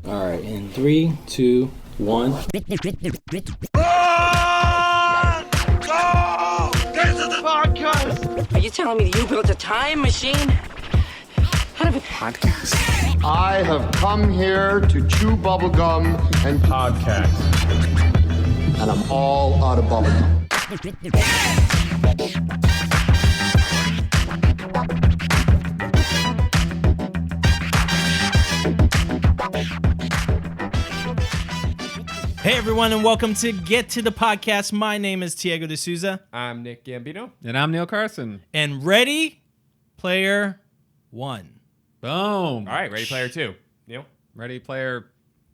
All right, in 3, 2, 1. Go! This is the podcast! Are you telling me that you built a time machine? Out of a podcast? I have come here to chew bubblegum and podcast. And I'm all out of bubblegum. Hey everyone, and welcome to Get to the Podcast. My name is Tiago de Souza. I'm Nick Gambino. And I'm Neil Carson. And Ready Player One. Boom. All right, Ready Player 2. Neil? Ready Player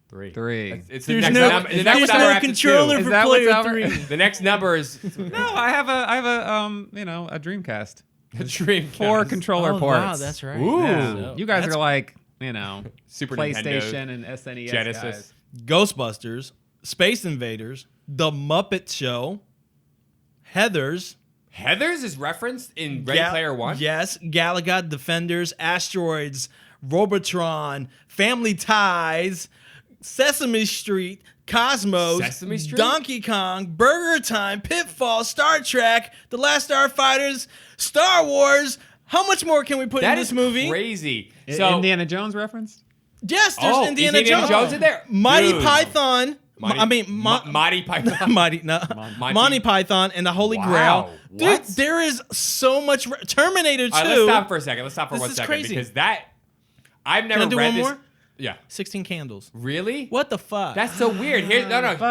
3. It's There's the next no, number. The there's next number no after controller 2. for Is that what's Player out? 3. The next number is No, I have a Dreamcast. a Dreamcast. 4 controller Oh, ports. wow, that's right. Ooh. Yeah. So, You guys that's are like, Super PlayStation Nintendo, and SNES Genesis. guys. Ghostbusters, Space Invaders, The Muppet Show, Heathers. Heathers is referenced in Ready Player 1? Yes. Galaga, Defenders, Asteroids, Robotron, Family Ties, Sesame Street, Cosmos, Sesame Street? Donkey Kong, Burger Time, Pitfall, Star Trek, The Last Starfighters, Star Wars. How much more can we put That in this is movie? crazy. So, Indiana Jones reference? Yes, there's is Indiana Indiana Jones in there? Mighty Dude. Python. Monty Python. Monty Python and the Holy Wow. Grail. Dude, What? there is so much. Terminator 2. All right, let's stop for a second. Let's stop for This 1 is second. crazy. Because I've never Can I do read one this. more? Yeah. 16 Candles. Really? What the fuck? That's so weird. Here, no. But,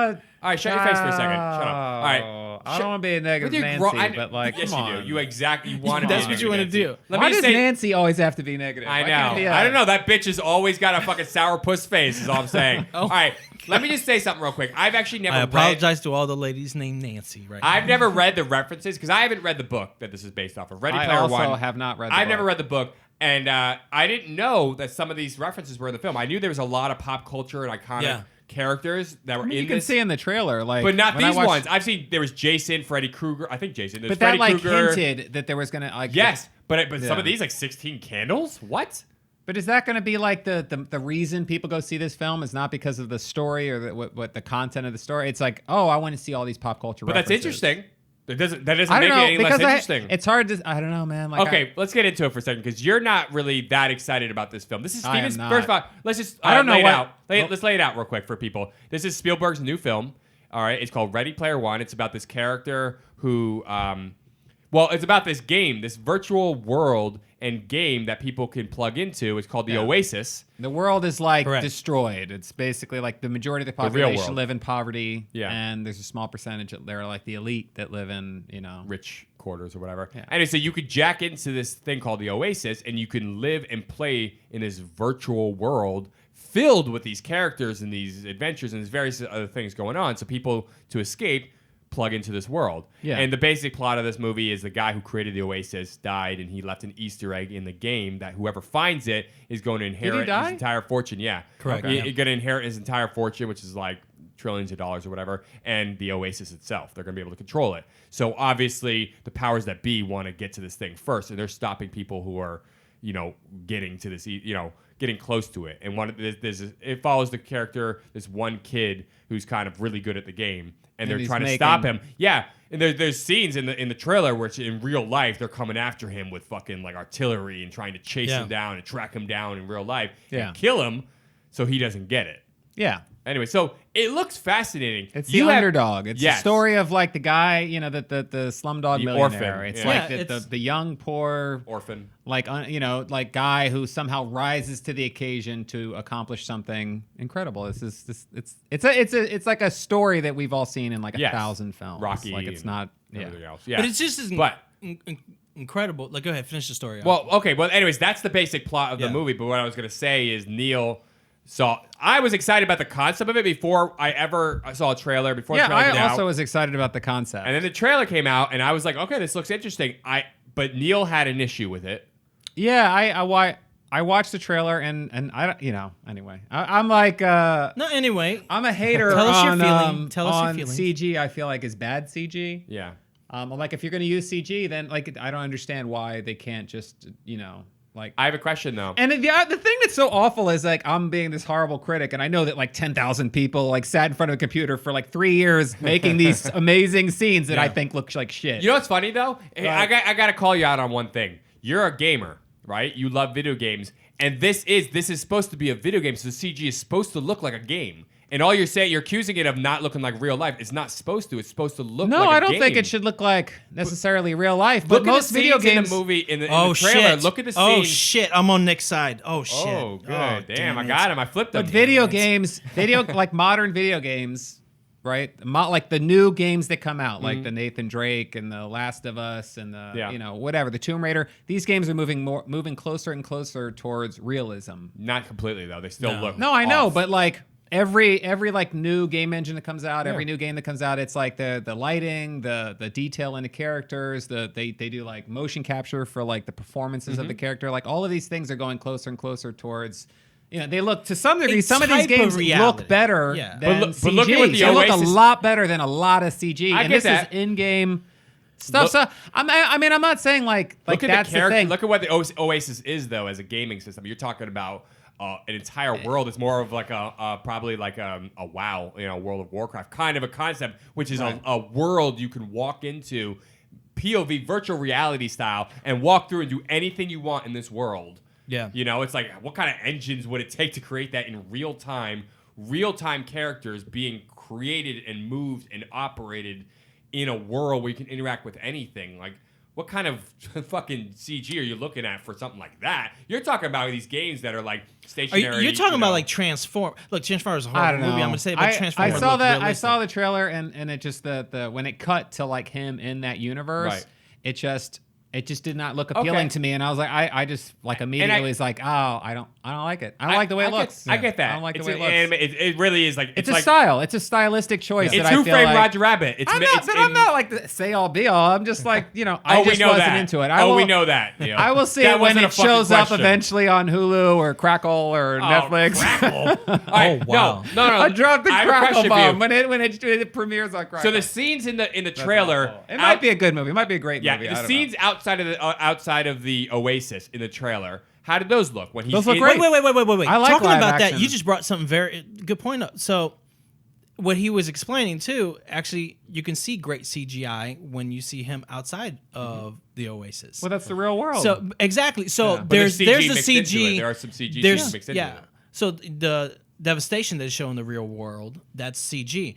All right, shut your face for a second. Shut up. All right. I don't want to be a negative Nancy, but like, yes, come you on. do. You exactly want to. That's what you want to do. Let Why me does say, Nancy always have to be negative? I Why can't it be know. a- I don't know. That bitch has always got a fucking sour puss face. Is all I'm saying. All right. Let me just say something real quick. I've actually never. I apologize to all the ladies named Nancy right I've now. never read the references because I haven't read the book that this is based off of. Ready I Player also One. have not read the I've book. never read the book. And I didn't know that some of these references were in the film. I knew there was a lot of pop culture and iconic characters that were in You can this. see in the trailer, like, But not when I these watched- ones. I've seen there was Jason, Freddy Krueger. I think Jason. There's But Freddy that like Krueger. hinted that there was gonna like Yes, but some Yeah. of these like 16 candles. What? But is that going to be like the reason people go see this film is not because of the story or what the content of the story? It's like, oh, I want to see all these pop culture. But that's references. interesting. That doesn't I make don't it know any less because interesting. it's hard to. I don't know, man. Like, Okay, let's get into it for a second because you're not really that excited about this film. This is I am Steven's not. first of all. Let's just I don't know lay it what- out. Let's lay it out real quick for people. This is Spielberg's new film. All right, it's called Ready Player One. It's about this character who, it's about this game, this virtual world and game that people can plug into. It's called the Oasis. the world is like Correct. destroyed. It's basically like the majority of the real population world. live in poverty. Yeah. and there's a small percentage that they're like the elite that live in Rich quarters or whatever. Yeah. And so you could jack into this thing called the Oasis and you can live and play in this virtual world filled with these characters and these adventures and there's various other things going on. So people, to escape, plug into this world. Yeah. And the basic plot of this movie is the guy who created the Oasis died and he left an Easter egg in the game that whoever finds it is going to inherit die? his entire fortune. Yeah. Correct. He's Okay. going to inherit his entire fortune, which is like trillions of dollars or whatever, and the Oasis itself. They're going to be able to control it. So obviously the powers that be want to get to this thing first, and they're stopping people who are, getting to this, getting close to it. And it follows the character, this one kid who's kind of really good at the game, and they're he's trying to making- stop him. Yeah. And there's scenes in the trailer where in real life they're coming after him with fucking like artillery and trying to chase him down and track him down in real life and kill him so he doesn't get it. Yeah. Anyway, so it looks fascinating. It's the underdog. It's Yes. the story of like the guy, the slumdog The millionaire. orphan, It's yeah. like Yeah, the young poor Orphan. like like guy who somehow rises to the occasion to accomplish something incredible. It's like a story that we've all seen in like Yes. 1,000 films. Rocky. Like it's and not everything else. Yeah. But it's just as But- incredible. Like, go ahead, finish the story. Well, okay. Well, anyways, that's the basic plot of the Yeah. movie. But what I was going to say is Neil saw. I was excited about the concept of it before I ever saw a trailer. Before the Yeah, trailer I came also out. was excited about the concept. And then the trailer came out, and I was like, okay, this looks interesting. But Neil had an issue with it. yeah, I watched the trailer and I anyway. I'm like no, anyway. I'm a hater Tell us your on, feeling. Tell us your on feelings. CG. I feel like is bad CG. Yeah. Like if you're going to use CG, then like I don't understand why they can't just Like, I have a question though. and the thing that's so awful is like I'm being this horrible critic, and I know that like 10,000 people like sat in front of a computer for like 3 years making these amazing scenes that I think look like shit. You know what's funny though? Hey, I got to call you out on one thing. You're a gamer, right? You love video games, and this is supposed to be a video game, so the CG is supposed to look like a game. And all you're accusing it of not looking like real life. It's not supposed to. It's supposed to look like a game. No, I don't think it should look like necessarily real life. But Look most at the video scenes games in the movie in the Oh trailer. shit! Look at the Oh scenes. shit! I'm on Nick's side. Oh shit! Oh, good. Oh, damn, I it. got him. I flipped him. But video games, like modern video games, right? Like the new games that come out, like the Nathan Drake and the Last of Us and the whatever, the Tomb Raider. These games are moving closer and closer towards realism. Not completely though. They still look. No, I know, off. but like every like new game engine that comes out, every new game that comes out, it's like the lighting, the detail in the characters, they do like motion capture for like the performances of the character. Like all of these things are going closer and closer towards. They look to some degree. Some of these games look better than CG. But look at what the they look a Oasis- lot better than a lot of CG. I and get this that. is in-game stuff. Look- So I'm not saying like Look at that's the character. thing. Look at what the Oasis is though as a gaming system. You're talking about an entire world. It's more of like probably like a WoW, World of Warcraft kind of a concept, which is a world you can walk into, POV virtual reality style, and walk through and do anything you want in this world. Yeah. It's like what kind of engines would it take to create that in real time characters being created and moved and operated in a world where you can interact with anything. Like, what kind of fucking CG are you looking at for something like that? You're talking about these games that are like stationary. You're talking about like Transform. Look, Transformers is a I horror don't know. movie. I'm gonna say, but I Transformers. saw looked that. I realistic. saw the trailer, and it just the when it cut to like him in that universe, Right. it just did not look appealing to me, and I was like, I just like immediately was like, oh, I don't like it. I don't like the way it looks. I get that. I don't like It's the way it looks. It really is like It's like, a style. It's a stylistic choice. It's that Who I feel Framed like, Roger Rabbit. It's I'm not like the say all be all. I'm just like I just wasn't into it. We know that. I will see That it when wasn't a it fucking shows up question. eventually on Hulu or Crackle or Netflix. Crackle. All right, wow. No. I dropped the I have a Crackle question for you. bomb when it premieres on Crackle. So the scenes in the trailer, it might be a good movie. It might be a great movie. the scenes outside of the Oasis in the trailer. How did those look when he's Those look in- great. Wait. I like Talking live about that, action. you just brought something very good point up. So, what he was explaining too, actually, you can see great CGI when you see him outside of the Oasis. Well, that's the real world. So exactly. So But there's CG the mixed into CG. it. There are some CG there's scenes mixed into yeah. it. So the devastation that's shown in the real world, that's CG.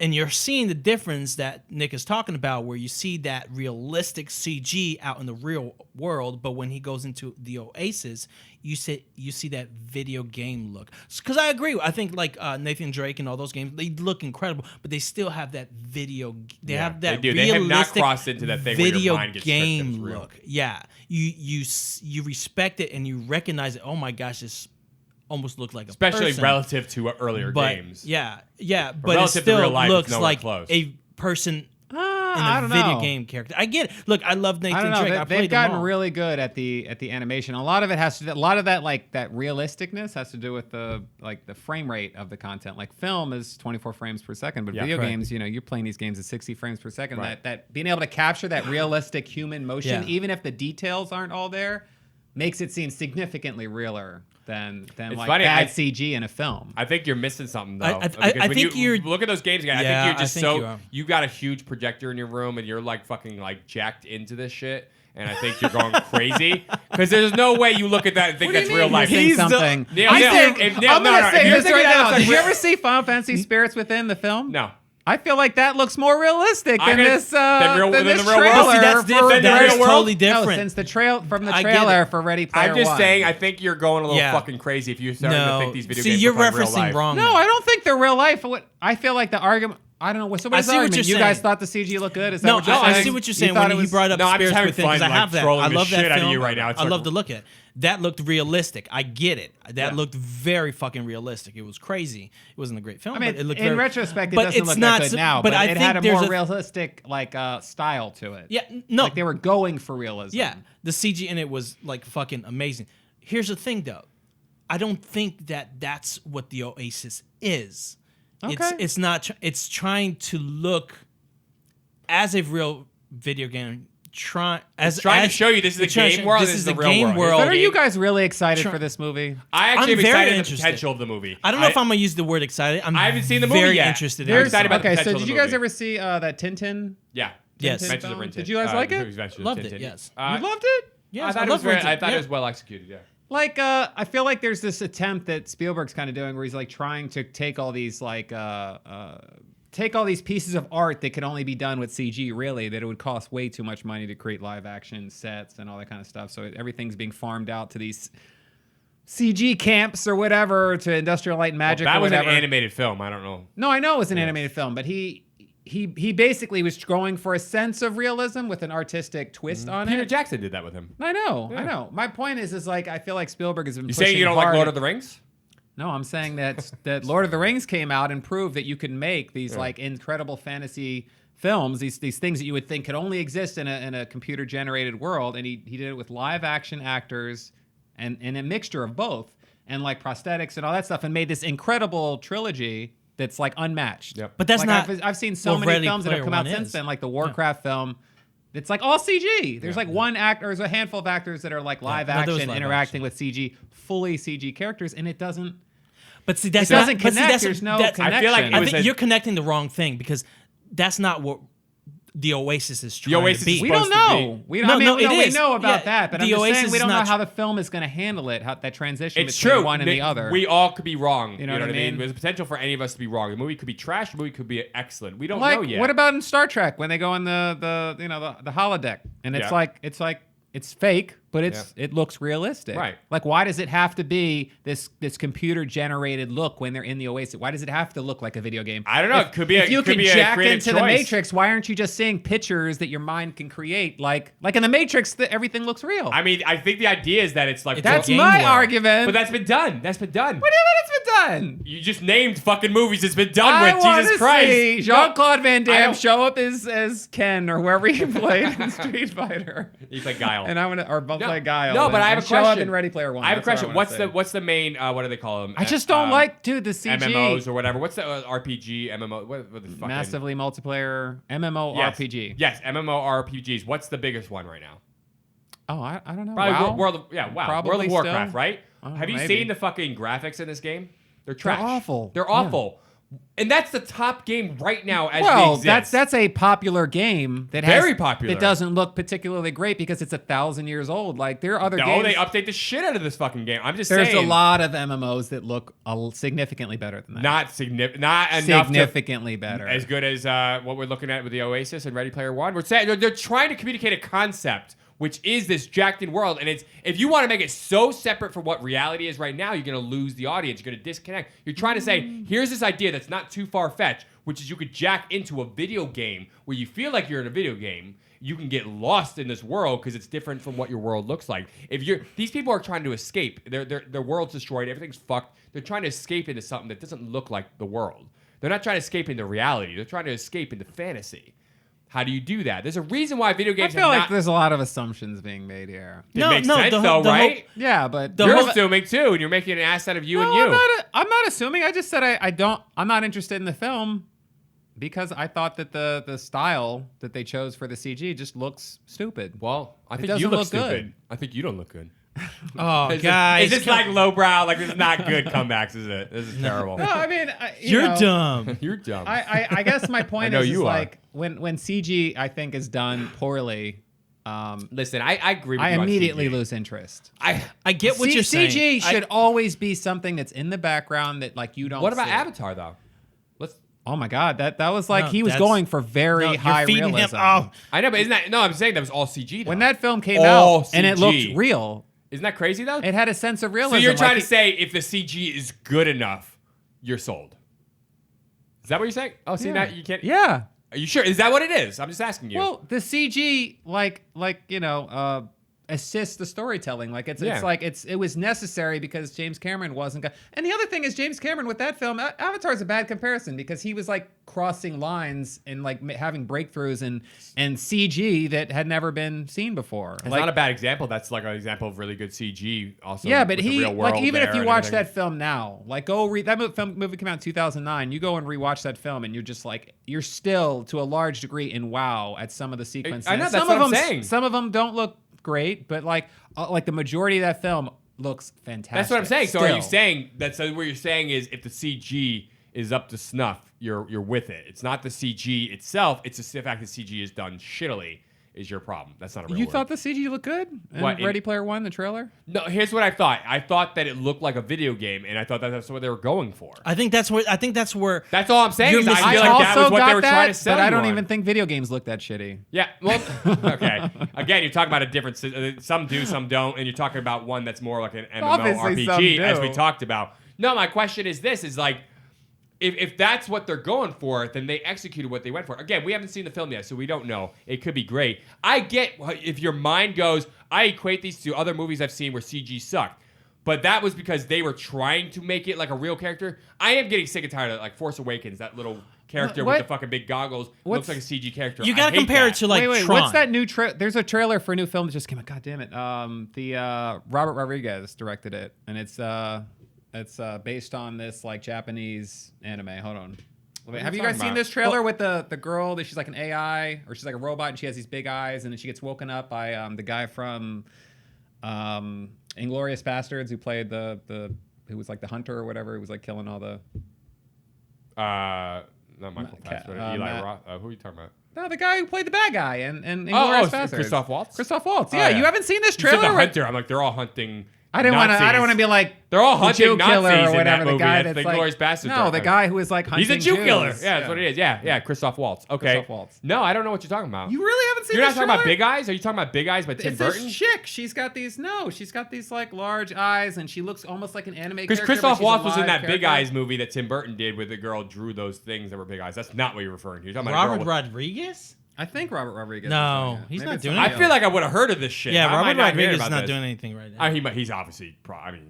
And you're seeing the difference that Nick is talking about, where you see that realistic CG out in the real world, but when he goes into the Oasis, you see that video game look. Because I agree, I think like Nathan Drake and all those games, they look incredible, but they still have that video. They have that they do. They have not realistic crossed into that thing where your video mind gets tricked that it's game real. look. Yeah, you respect it and you recognize it. Oh my gosh, this almost looked like a especially person. relative to earlier But games. yeah, but it relative to real still life, it's looks nowhere like close. a person in I a don't video know. game character. I get it. Look, I love I Nathan don't know. Drake. I They've played gotten them all. really good at the animation. A lot of it has to. A lot of that like that realisticness has to do with the frame rate of the content. Like film is 24 frames per second, but video correct. games, you're playing these games at 60 frames per second. Right. That being able to capture that realistic human motion, Yeah. even if the details aren't all there, makes it seem significantly realer than like funny, bad CG in a film. I think you're missing something though. I Because when think you you're- look at those games again. I Yeah, think you're just I think you are. you got a huge projector in your room and you're like fucking like jacked into this shit. And I think you're going crazy because there's no way you look at that and think that's real life. Missing something. Yeah, I no, think if- I'm no, gonna no, say if you're this thinking right that now. it's like Did you real- ever see Final Fantasy Spirits Within the film? No. I feel like that looks more realistic than this than than this this real world. trailer. See, that's for different. That Ready- is totally different. No, since the from the I get trailer it. for Ready Player I'm just One. saying, I think you're going a little Yeah. fucking crazy if you're starting to think these video see, games you're look like real referencing life. wrong. No, now. I don't think they're real life. I feel like the argument. I don't know. What's somebody's I see what argument? you're You guys saying. thought the CG looked good? Is that No, what you're saying? I see what you're saying thought when it he was- brought up No, I'm just Spirits having Within, fun, because I like, have that. trolling I the love that shit out of film. you right now. It's I like- love to look at. That looked realistic. I get it. That looked very fucking realistic. It was crazy. It wasn't a great film, I mean, but it looked in very, retrospect, it but doesn't it's look not that good so- now. But But I it think had a there's more realistic style to it. Yeah, no. Like they were going for realism. Yeah, the CG in it was like fucking amazing. Here's the thing, though. I don't think that that's what the Oasis is. Okay. It's not. It's trying to look as a real video game trying to show you this is a game world. This is the game world. But are you guys really excited for this movie? I actually am I'm very excited in the interested. potential of the movie. I don't know if I'm gonna use the word excited. I haven't seen the movie very yet. interested in I'm it. excited about the Okay, potential so of did the you guys movie. ever see that Tintin? Yeah. Yes. Adventures of Film? Tintin. Did you guys like it? Adventures of Loved Tintin. it, yes. You loved it? Yes, I thought it was well executed. Yeah. Like, I feel like there's this attempt that Spielberg's kind of doing where he's like trying to take all these pieces of art that could only be done with CG, really, that it would cost way too much money to create live action sets and all that kind of stuff. So everything's being farmed out to these CG camps or whatever, to Industrial Light and Magic That or was whatever. an animated film. I don't know. No, I know it was an animated film, but he basically was going for a sense of realism with an artistic twist on Peter it. Jackson did that with him. I know. My point is like I feel like Spielberg has been You pushing saying you don't hard. like Lord of the Rings? No, I'm saying that Lord of the Rings came out and proved that you can make these like incredible fantasy films, these things that you would think could only exist in a computer generated world, and he did it with live action actors and a mixture of both, and like prosthetics and all that stuff, and made this incredible trilogy that's like unmatched. Yep. But that's Like, not. I've seen so what many Ready films that have Player come out One since is. then, like the Warcraft film. It's like all CG. There's like one actor, there's a handful of actors that are like live no, there was action live interacting with CG, fully CG characters, and it doesn't. But see, that's It doesn't not, but see, connect. that's, There's no that- connection. I feel like it I was think a- you're connecting the wrong thing because that's not what the Oasis is trying Oasis to be. is We don't supposed to know. be. We No, I mean, no, we it know, is. we know about Yeah, that, but the I'm just Oasis saying we is don't know not how the film is going to handle it, how that transition It's between true. one and the other. We all could be wrong. You know what I mean? There's potential for any of us to be wrong. The movie could be trash. The movie could be excellent. We don't like, know yet. what about in Star Trek when they go on the holodeck and it's Yeah. it's fake, but it looks realistic. Right. Like, why does it have to be this computer generated look when they're in the Oasis? Why does it have to look like a video game? I don't know. It could be If you could can be a jack creative into the choice. Matrix, why aren't you just seeing pictures that your mind can create? Like in the Matrix, everything looks real. I mean, I think the idea is that it's like It's a That's game my world. argument. But that's been done. That's been done. what do you mean it's been done? You just named fucking movies it's been done I with. want Jesus to Christ. see Jean-Claude Van I Damme don't- show up as Ken or whoever he played in Street Fighter. You play Guile. And I want to, or play Guile. No, but I have a and show up question. in Ready Player One. I have a That's what question. I What's wanna the say. what's the main what do they call them? I just don't like, dude, the CG. MMOs or whatever. What's the RPG MMO? What the fucking Massively multiplayer MMO yes. RPG. Yes, MMORPGs. What's the biggest one right now? Oh, I don't know. Probably WoW? World of Warcraft, still. right? Oh, Have you maybe. seen the fucking graphics in this game? They're trash. awful. They're Yeah. awful. And that's the top game right now as Well, we exist. that's a popular game that Very popular. It doesn't look particularly great because it's 1,000 years old. Like there are other No, games. they update the shit out of this fucking game. I'm just There's saying. a lot of MMOs that look significantly better than that. Not enough to significantly better. as good as what we're looking at with the Oasis and Ready Player One. We're saying they're trying to communicate a concept, which is this jacked in world. And it's if you want to make it so separate from what reality is right now, you're going to lose the audience. You're going to disconnect. You're trying to say, here's this idea that's not too far fetched, which is you could jack into a video game where you feel like you're in a video game. You can get lost in this world because it's different from what your world looks like. These people are trying to escape. Their world's destroyed. Everything's fucked. They're trying to escape into something that doesn't look like the world. They're not trying to escape into reality. They're trying to escape into fantasy. How do you do that? There's a reason why video I games feel have like not... there's a lot of assumptions being made here. It makes sense, though, the right? Yeah, but You're whole- assuming, too, and you're making an ass out of you and No, you. I'm not assuming. I just said I'm not interested in the film because I thought that the style that they chose for the CG just looks stupid. Well, I think doesn't you look look good. stupid. I think you don't look good. Oh, guys, Is this like lowbrow? Like, this is not good comebacks, is it? This is terrible. No, I mean, you're dumb. You're dumb. I guess my point know is you are. like when CG I think is done poorly, Listen, I agree with I you on immediately CG. lose interest. I get what you're saying. CG should always be something that's in the background that like you don't. What about see. Avatar, though? Oh my God, that was like No, he was that's- going for very No, you're high feeding realism. him. Oh, I know, but isn't that... No, I'm saying that was all CG, though. When that film came All out and it CG. looked real, Isn't that crazy, though? it had a sense of realism. So you're trying like to say if the CG is good enough, you're sold. Is that what you're saying? Oh, see, now you can't... Yeah. Are you sure? Is that what it is? I'm just asking you. Well, the CG, assists the storytelling. Like it was necessary because James Cameron wasn't. And the other thing is James Cameron with that film, Avatar's a bad comparison because he was like crossing lines and like having breakthroughs and CG that had never been seen before. It's like, not a bad example. That's like an example of really good CG. Also, yeah, but with the he real world like even if you watch everything. that film now, like go read that movie came out in 2009. You go and rewatch that film and you're just like you're still to a large degree in wow at some of the sequences. I know, that's some what of I'm them, saying. Some of them don't look great, but like the majority of that film looks fantastic. That's what I'm saying. So are you still. saying that's what you're saying is if the CG is up to snuff, you're with it. It's not the CG itself. It's the fact that CG is done shittily is your problem. That's not a real You word. thought the CG looked good in What, Ready Player One, the trailer? No, here's what I thought. I thought that it looked like a video game, and I thought that that's what they were going for. I think that's where. That's all I'm saying. You're Is I missing- feel I like that also was what got they were that, trying to sell but I you don't on. even think video games look that shitty. Yeah, well, okay. Again, you're talking about a different. Some do, some don't, and you're talking about one that's more like an Obviously, some MMORPG, do. as we talked about. No, my question is this: is like, if that's what they're going for, then they executed what they went for. Again, we haven't seen the film yet, so we don't know. It could be great. I get if your mind goes, I equate these to other movies I've seen where CG sucked. But that was because they were trying to make it like a real character. I am getting sick and tired of like Force Awakens, that little character with the fucking big goggles. Looks like a CG character. You I gotta hate compare that. it to like wait, Tron. what's that new there's a trailer for a new film that just came out. God damn it. Robert Rodriguez directed it, and it's based on this like Japanese anime. Hold on. Wait, have you guys seen this trailer with the girl that she's like an AI or she's like a robot and she has these big eyes and then she gets woken up by the guy from Inglourious Bastards who played who was like the hunter or whatever, who was like killing all the not Michael Fassbender. Matt- Eli Roth. Who are you talking about? no, the guy who played the bad guy and Inglourious Bastards. Christoph Waltz? Christoph Waltz. Oh, Yeah, yeah. you haven't seen this You said trailer? the where- hunter. I'm like, they're all hunting. I don't want Nazis. to be like They're all the hunting Jew killer Nazis or in whatever. that The movie. guy That's that's the like Inglourious Bastards no, the director. guy who is like hunting He's a Jew Jews. killer. Yeah, that's what it is. Yeah, Christoph Waltz. Okay. Christoph Waltz. No, I don't know what you're talking about. You really haven't seen You're not this talking about trailer? Big Eyes? Are you talking about Big Eyes by Tim It's Burton? this chick. She's got these like large eyes, and she looks almost like an anime Because character. Christoph but she's a Waltz was in live that Big character. Eyes movie that Tim Burton did where the girl drew those things that were big eyes. That's not what you're referring to. You're talking about a Robert girl with- Rodriguez? I think Robert Rodriguez. No, is doing it. he's Maybe not it's doing somebody I it. feel else. like I would have heard of this shit. Yeah, How am I Robert not hearing Rodriguez is about not this? doing anything right now. He's obviously,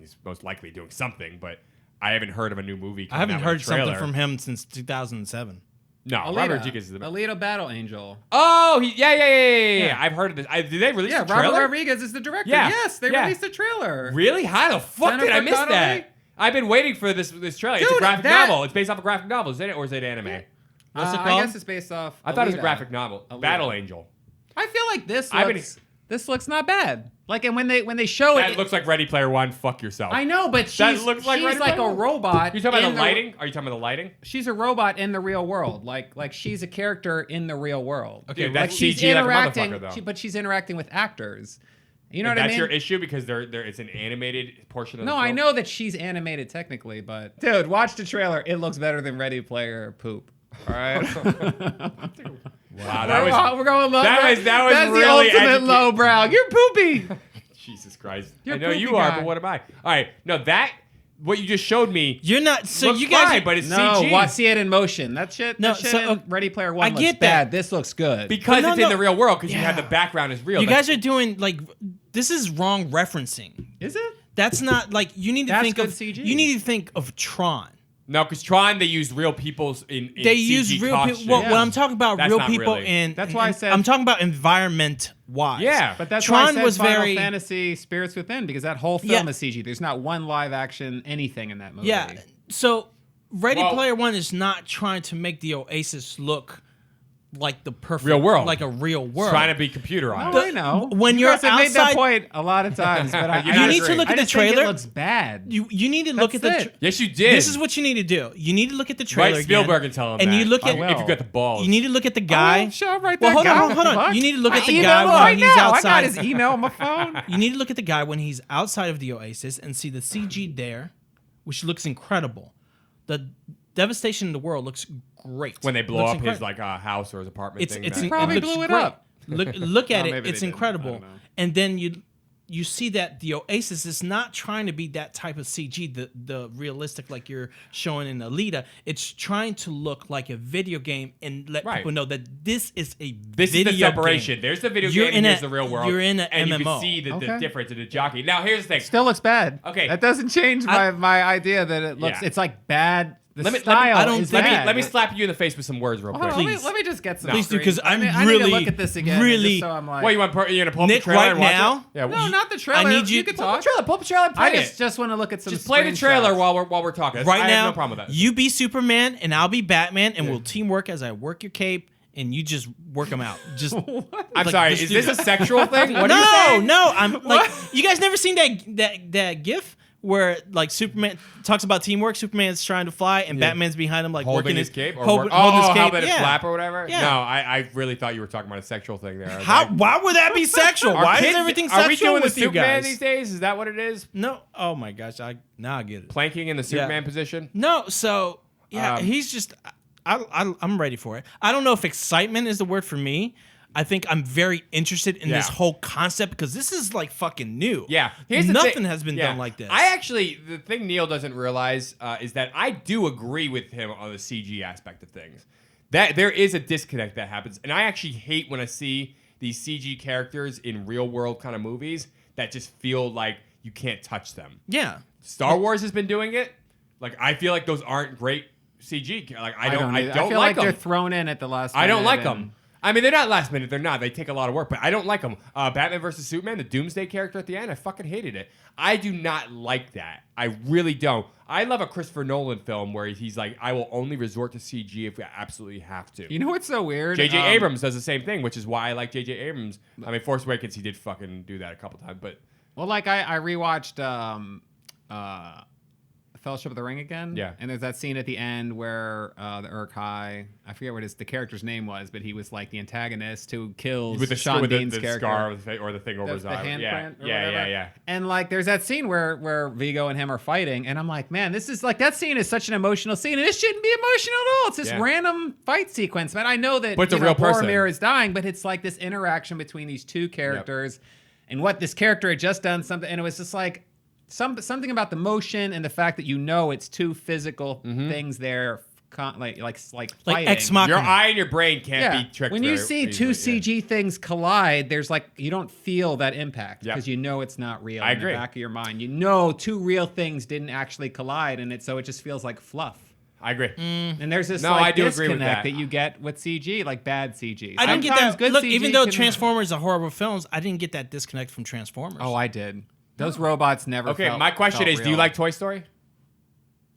he's most likely doing something, but I haven't heard of a new movie. I coming haven't out with heard a something trailer. from him since 2007. No, Alita. Robert Rodriguez is the. Alita Battle Angel. Oh, yeah. I've heard of this. Did they release Yeah, the trailer? Robert Rodriguez is the director. Yeah, Yes, they yeah. released a trailer. Really? How the fuck did I Jennifer miss Connelly? that? I've been waiting for this trailer. It's a Dude, graphic that- novel. It's based off a graphic novel, isn't it? Or is it anime? What's it I called? guess it's based off. I thought it was a Alita. graphic novel. Alita. Battle Angel. I feel like I've been- this looks not bad. Like, and when they show That it, looks like Ready Player One. Fuck yourself. I know, but she's looks like Ready like Player a One. robot. You talking about in the lighting? Are you talking about the lighting? She's a robot in the real world. Like she's a character in the real world. Okay, like that's she's CG like a interacting, motherfucker, though. but she's interacting with actors. You know And what I that's mean? your issue because it's an animated portion of the No, film? I know that she's animated technically, but dude, watch the trailer. It looks better than Ready Player Poop. All right. Wow, that was We're going low. that was That's really the ultimate educa- lowbrow. You're poopy. Jesus Christ. You're I know poopy you are, guy. but what am I? All right, no, what you just showed me You're not. So looks you guys. fine, but it's No, CG. see it in motion. That shit. No, that shit so, in Ready Player One I looks get bad. that. This looks good. Because But no, it's in no. the real world because you Yeah. have the background is real. You guys are doing like this is wrong referencing. Is it? That's not like you need to That's think good of CG. You need to think of Tron. No, because Tron, they used real people's in They CG use real costumes. people. Well, Yeah. when I'm talking about That's real not people really. in, That's why I said- I'm talking about environment wise. Yeah. But that's why I Tron said was Final very Fantasy Spirits Within, because that whole film Yeah. is CG. There's not one live action anything in that movie. Yeah. So Ready Well- Player One is not trying to make the Oasis look like the perfect Real world. like a real world. Trying to be computerized. No, I know. when you you're guys have made that outside- point a lot of times, but I, You You not need to agree. look I at the just think trailer. it looks bad. You need to look at That's the. it. Yes, you did. This is what you need to do. You need to look at the trailer. Write Spielberg again, and tell him and that. you look I at will. If you got the balls. You need to look at the guy. Oh, sure, right Well, there. hold guy. on, hold on. Fuck. You need to look at the I guy email while right he's now. I got outside. his email on my phone. You need to look at the guy when he's outside of the Oasis and see the CG there, which looks incredible. The devastation in the world looks great. when they blow Looks up his incredible. house or his apartment It's thing. it's that- it Probably looks blew it great. up. Look at Oh, it. maybe It's they didn't. I incredible. don't know. And then you you see that the Oasis is not trying to be that type of CG, the realistic like you're showing in Alita. It's trying to look like a video game and let people know that this is a This video is the separation. game. There's the video game and here's the real world. You're in an and MMO. you can see the difference in the jockey. Now, here's the thing. Still looks bad. Okay. That doesn't change my idea that it looks. Yeah. It's like bad. The Let me style is bad. let me slap you in the face with some words real quick. Hold on, Please. let me just get some. Please do, screens. 'cause I'm I need really, to look at this again. really- Just so I'm like, What, you gonna pull up the Nick, trailer right and watch now? it? Yeah, no, not the trailer. I need you- can pull up talk. the trailer. Pull up the trailer and play I it. just want to look at some. Just play the trailer screenshots. while we're talking. Right I now, have no problem with that. you be Superman and I'll be Batman, and we'll teamwork as I work your cape, and you just work them out. Just I'm sorry. just Is do this a that. sexual thing? What are you No, saying? no. I'm like, you guys never seen that GIF where like Superman talks about teamwork. Superman's trying to fly, and Batman's behind him, like Holding working his cape? Or holding holding his cape. how about yeah. it flap or whatever? Yeah. No, I really thought you were talking about a sexual thing there. I was How? like, Why would that be sexual? are Why is kids- everything sexual Are we doing with the you Superman guys? these days? Is that what it is? No. Oh my gosh. Now I get it. Planking in the Superman position? No. So yeah, Um, he's just. I'm ready for it. I don't know if excitement is the word for me. I think I'm very interested in this Yeah. whole concept because this is like fucking new. Yeah. Here's the Nothing thing- has been yeah. done like this. The thing Neil doesn't realize is that I do agree with him on the CG aspect of things. That there is a disconnect that happens, and I actually hate when I see these CG characters in real world kind of movies that just feel like you can't touch them. Yeah. Star Wars has been doing it. Like I feel like those aren't great CG. Like I don't either. I feel like they're them. thrown in at the last. I don't minute like and- them. I mean, they're not last minute. They're not. They take a lot of work, but I don't like them. Batman versus Superman, the Doomsday character at the end, I fucking hated it. I do not like that. I really don't. I love a Christopher Nolan film where he's like, I will only resort to CG if we absolutely have to. You know what's so weird? J.J. Abrams does the same thing, which is why I like J.J. Abrams. I mean, Force Awakens, he did fucking do that a couple times, but Well, like I rewatched Fellowship of the Ring again. Yeah. And there's that scene at the end where the Uruk-hai, I forget what the character's name was, but he was like the antagonist who kills with the Sean with Bean's the character. scar or the thing over his The eye. handprint Yeah, or yeah, whatever. yeah. And like there's that scene where Vigo and him are fighting, and I'm like, man, this is like that scene is such an emotional scene, and it shouldn't be emotional at all. It's this Yeah. random fight sequence, man. I know that But it's a real person. Boromir is dying, but it's like this interaction between these two characters, and what this character had just done something, and it was just like something about the motion and the fact that it's two physical things there, like fighting. Ex Machina. Your eye and your brain can't be tricked. When you very see two easily, CG things collide, there's like you don't feel that impact Yep. because it's not real. I in agree. the back of your mind, two real things didn't actually collide, and so it just feels like fluff. I agree. And there's this No, I like do agree with disconnect that. you get with CG, like bad CG. I didn't get Sometimes that. good Look, CG even though can- Transformers are horrible films, I didn't get that disconnect from Transformers. Oh, I did. Those robots never. Okay, felt- my question felt is, do you real. like Toy Story?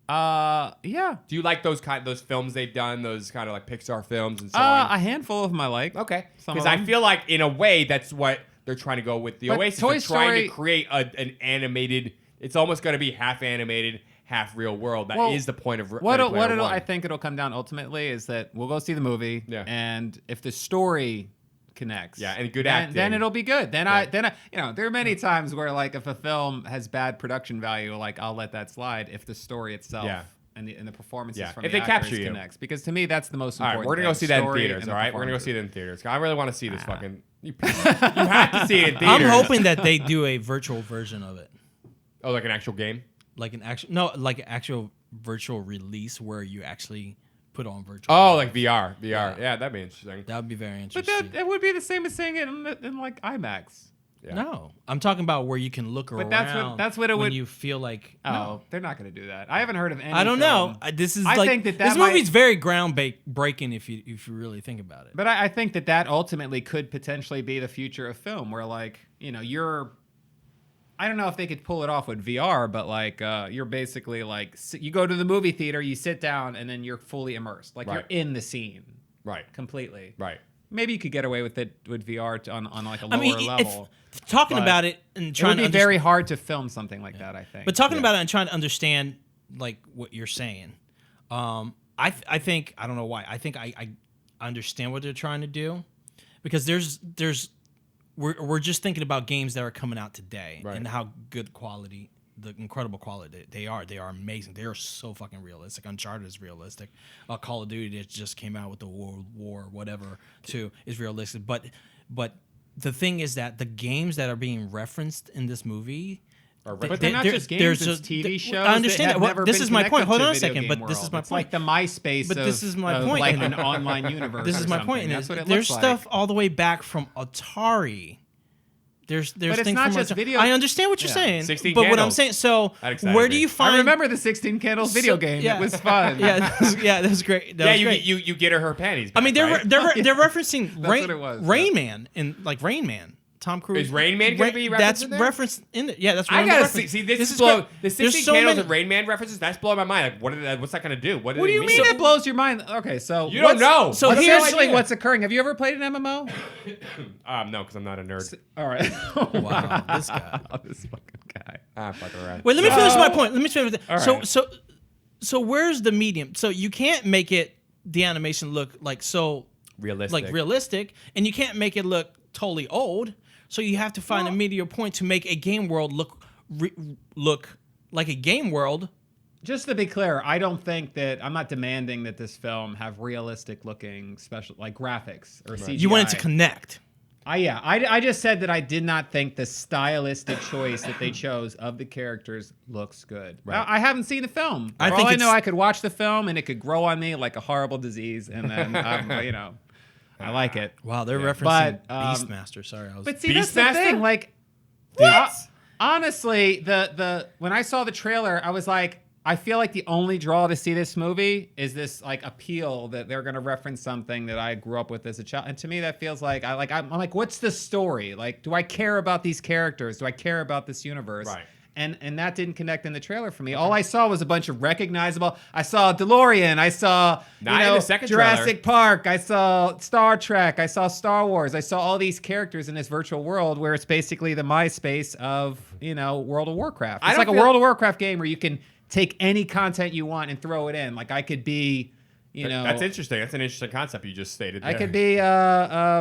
Yeah. Do you like those films they've done, those kind of like Pixar films and so on? A handful of them I like. Okay, Some because of I them. feel like in a way that's what they're trying to go with the But Oasis. Toy They're trying Story- to create an animated. It's almost going to be half animated, half real world. That is the point of Ready Player One. I think it'll come down ultimately is that we'll go see the movie, Yeah. and if the story connects, Yeah, and good then, acting. then it'll be good. Then Yeah. there are many times where like if a film has bad production value, like I'll let that slide if the story itself. Yeah. And the performances Yeah. from If the they actors capture you. connects, because to me that's the most All right, important. we're gonna go thing, see that in story theaters. and All the right, we're gonna go performances. see it in theaters. I really want to see this fucking. You have to see it in theaters. I'm hoping that they do a virtual version of it, Oh, like an actual game. like an actual virtual release where you actually put on virtual. Oh, like VR. Yeah, that'd be interesting. That would be very But interesting. that would be the same as seeing it in like IMAX. Yeah. No, I'm talking about where you can look around. that's what it when would- you feel like. Oh, No. they're not going to do that. I haven't heard of any. I don't know. film. This is I like think that this might- movie's very breaking if you really think about it. But I think that ultimately could potentially be the future of film, where like I don't know if they could pull it off with VR, but like you're basically like you go to the movie theater, you sit down, and then you're fully immersed, like Right. you're in the scene Right. completely. Right. Maybe you could get away with it with VR on like a I lower mean, level. talking but about it and It trying would to be very hard to film something like that, I think. But talking about it and trying to understand like what you're saying, I think I don't know why. I think I understand what they're trying to do because we're just thinking about games that are coming out today Right. and how good quality, the incredible quality they are. They are amazing. They are so fucking realistic. Uncharted is realistic. Call of Duty that just came out with the World War whatever too is realistic. But the thing is that the games that are being referenced in this movie. But they're not just games, it's TV shows. I understand that. that. Never This been is my point. connected Hold to on a video second. game But this world. is my It's point. like the MySpace. But this is my of point. like an online universe. This is my point. That's what it There's looks stuff like. all the way back from Atari. There's But it's things not from just Atari. video. I understand what you're Yeah. saying. 16 but what I'm Candles. saying, so That excited where do me. you find? I remember the 16 Candles video game. yeah. It was fun. Yeah, that was great. That Yeah, was you, great. you get her panties. I mean, back, they're right? they're referencing what it was, Rain Man in like Rain Man. Tom Cruise. Is Rain Man gonna be That's referenced in there? referenced in there. Yeah, that's. I one of gotta the see. references. This is great. the There's 16 so Candles many- and Rain Man references. That's blowing my mind. Like, what's that gonna do? What What do you mean it blows your mind? Okay, so You don't know. so What's here's- actually what's occurring. Have you ever played an MMO? No, because I'm not a nerd. All right. Wow, this guy. This fucking guy. Fuck around. Wait, let me finish my point. Let me finish. right. So where's the medium? So you can't make it the animation look like so realistic, and you can't make it look totally old. So you have to find a medium point to make a game world look like a game world. Just to be clear, I don't think that I'm not demanding that this film have realistic looking special like graphics or CGI. You want it to connect. I just said that I did not think the stylistic choice that they chose of the characters looks good. Right. I haven't seen the film. I For think all I it's- know, I could watch the film and it could grow on me like a horrible disease, and then I like it. Wow, they're referencing But, Beastmaster. Sorry, I was. But see, that's the Beastmaster? thing. Like, honestly, the when I saw the trailer, I was like, I feel like the only draw to see this movie is this like appeal that they're going to reference something that I grew up with as a child, and to me that feels like I'm like, what's the story? Like, do I care about these characters? Do I care about this universe? Right. And that didn't connect in the trailer for me. All I saw was a bunch of recognizable. I saw DeLorean. I saw Not in the second Jurassic Park. I saw Star Trek. I saw Star Wars. I saw all these characters in this virtual world where it's basically the MySpace of World of Warcraft. It's like a World of Warcraft game where you can take any content you want and throw it in. Like I could be. That's interesting. That's an interesting concept you just stated. I there. could be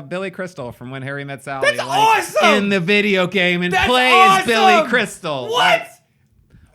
Billy Crystal from When Harry Met Sally. That's awesome! In the video game and That's play awesome! as Billy Crystal. What?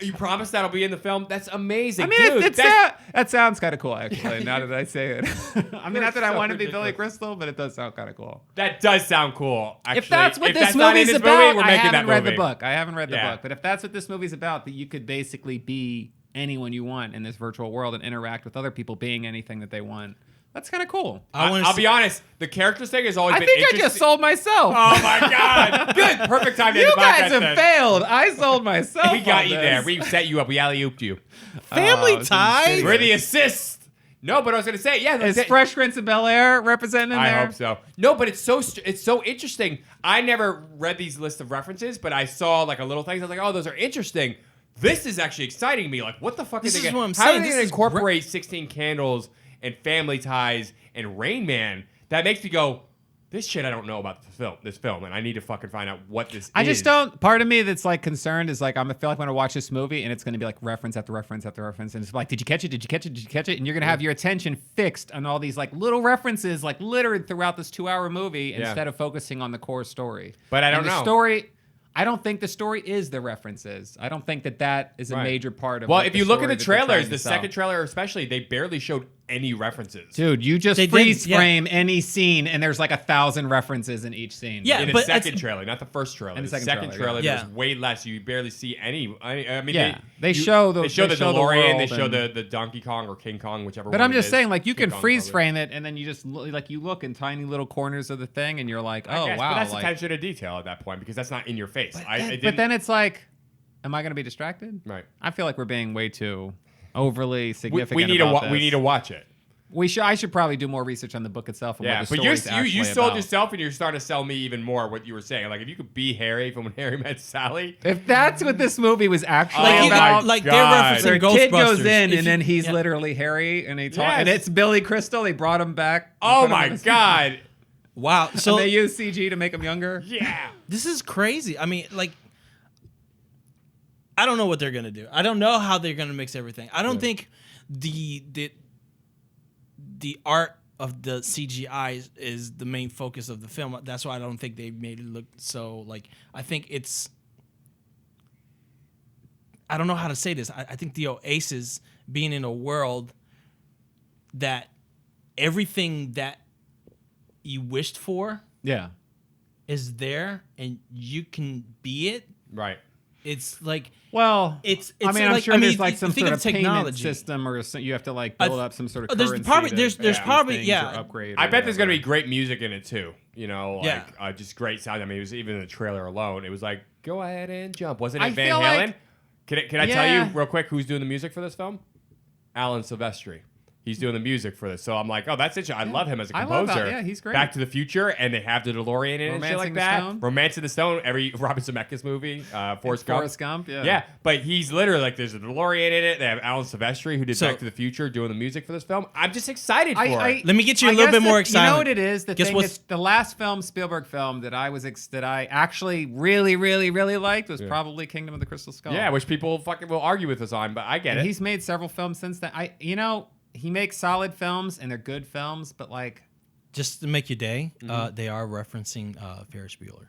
You promise that'll be in the film? That's amazing. I mean, dude, that sounds kind of cool, actually, now that I say it. I mean, not that I so want to be Billy ridiculous. Crystal, but it does sound kind of cool. that does sound cool. Actually, If that's what this not in movie's this about, movie, we're I making haven't that read movie. the book. I haven't read the Yeah. book. But if that's what this movie's about, that you could basically be anyone you want in this virtual world and interact with other people being anything that they want, that's kind of cool. wanna I'll see- be honest. The character thing has always I been think I interesting. just sold myself. Oh my god! Good, perfect time to end You the guys podcast have then. failed. I sold myself. We got on you this. there. We set you up. We alley-ooped you. Family it's ties. We're the assist. No, but I was gonna say, yeah. Is that- Fresh Prince of Bel-Air represented in I there? hope so. No, but it's so interesting. I never read these lists of references, but I saw like a little thing. I was like, oh, those are interesting. This is actually exciting me. Like, what the fuck This is is they what I'm How saying. are they This gonna is incorporate 16 Candles and Family Ties and Rain Man? That makes me go, this shit I don't know about this film, and I need to fucking find out what this is. I just don't. Part of me that's like concerned is like I feel like I'm gonna watch this movie and it's gonna be like reference after reference after reference, and it's like, did you catch it? Did you catch it? Did you catch it? And you're gonna have your attention fixed on all these like little references like littered throughout this 2-hour movie instead of focusing on the core story. But I don't And the know. story. I don't think the story is the references. I don't think that is a Right. major part of. Well, what if the you look at story the that they're trying trailers, to the sell. second trailer especially, they barely showed any references. Dude, you just They did, freeze yeah. frame any scene, and there's like 1,000 references in each scene. Yeah, in the but second it's- trailer, not the first trailer. In The the second second trailer, trailer, yeah. there's way less. You barely see any. I mean, Yeah, they you- show the- they show they the show the DeLorean, they world show and- the Donkey Kong or King Kong, whichever. But one I'm it just is. saying, like, you King can Kong, freeze probably. frame it, and then you just like you look in tiny little corners of the thing, and you're like, I oh guess, wow. but that's like, attention to detail at that point because that's not in your face. but then it's like, am I going to be distracted? Right. I feel like we're being way too overly significant. we need to about we this. need to watch it. I should probably do more research on the book itself. And Yeah, what the but you story's actually sold about. yourself and you're starting to sell me even more what you were saying. Like if you could be Harry from When Harry Met Sally. If that's what this movie was actually Like, Oh about, my like they're God. referencing their Ghostbusters. kid goes in, If and you- then he's yeah. literally Harry, and he talks, Yes. and it's Billy Crystal. They brought him back. Oh Put him my on the- god. Wow. And So they use CG to make him younger. Yeah. this is crazy. I mean, like, I don't know what they're gonna do. I don't know how they're gonna mix everything. I don't think the art of the CGI is the main focus of the film. That's why I don't think they made it look so like. I think it's. I don't know how to say this. I think the Oasis being in a world that everything that you wished for Yeah. is there and you can be it, Right. it's like Well, it's I mean, I'm like, sure there's like some think sort of of payment technology system, or you have to like build up some sort of there's currency. probably- to there's do probably- things yeah. or upgrade. I or bet there's gonna be whatever. great music in it too. You know, like Yeah. just great sound. I mean, it was even in the trailer alone. It was like, go ahead and jump. Wasn't it I Van feel Halen? like- Can I tell Yeah. you real quick who's doing the music for this film? Alan Silvestri. He's doing the music for this. So I'm like, oh, that's interesting. I love him as a I love composer. that. Yeah, he's great. Back to the Future, and they have the DeLorean in it and shit Romancing like the that. Stone? Romance of the Stone, every Robert Zemeckis movie, Forrest Gump. Forrest Gump, yeah. Yeah, but he's literally like, there's a DeLorean in it. They have Alan Silvestri, who did So- Back to the Future, doing the music for this film. I'm just excited for it. Let me get you a I little guess bit more You know excited. what it is? The Guess thing what's- is, the last film, Spielberg film, that I actually really, really, really liked was probably Kingdom of the Crystal Skull. Yeah, which people fucking will argue with us on, but I get and it. he's made several films since then. He makes solid films and they're good films, but like, Just to make your day, they are referencing Ferris Bueller.